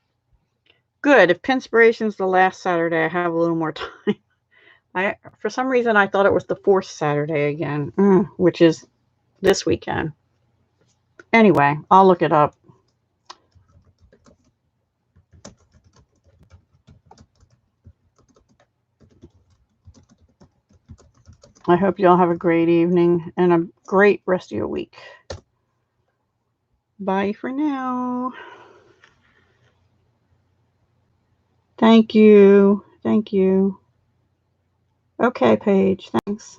Good. If Pinspiration's the last Saturday, I have a little more time. For some reason, I thought it was the fourth Saturday again, which is this weekend. Anyway, I'll look it up. I hope you all have a great evening and a great rest of your week. Bye for now. Thank you. Thank you. Okay, Paige. Thanks.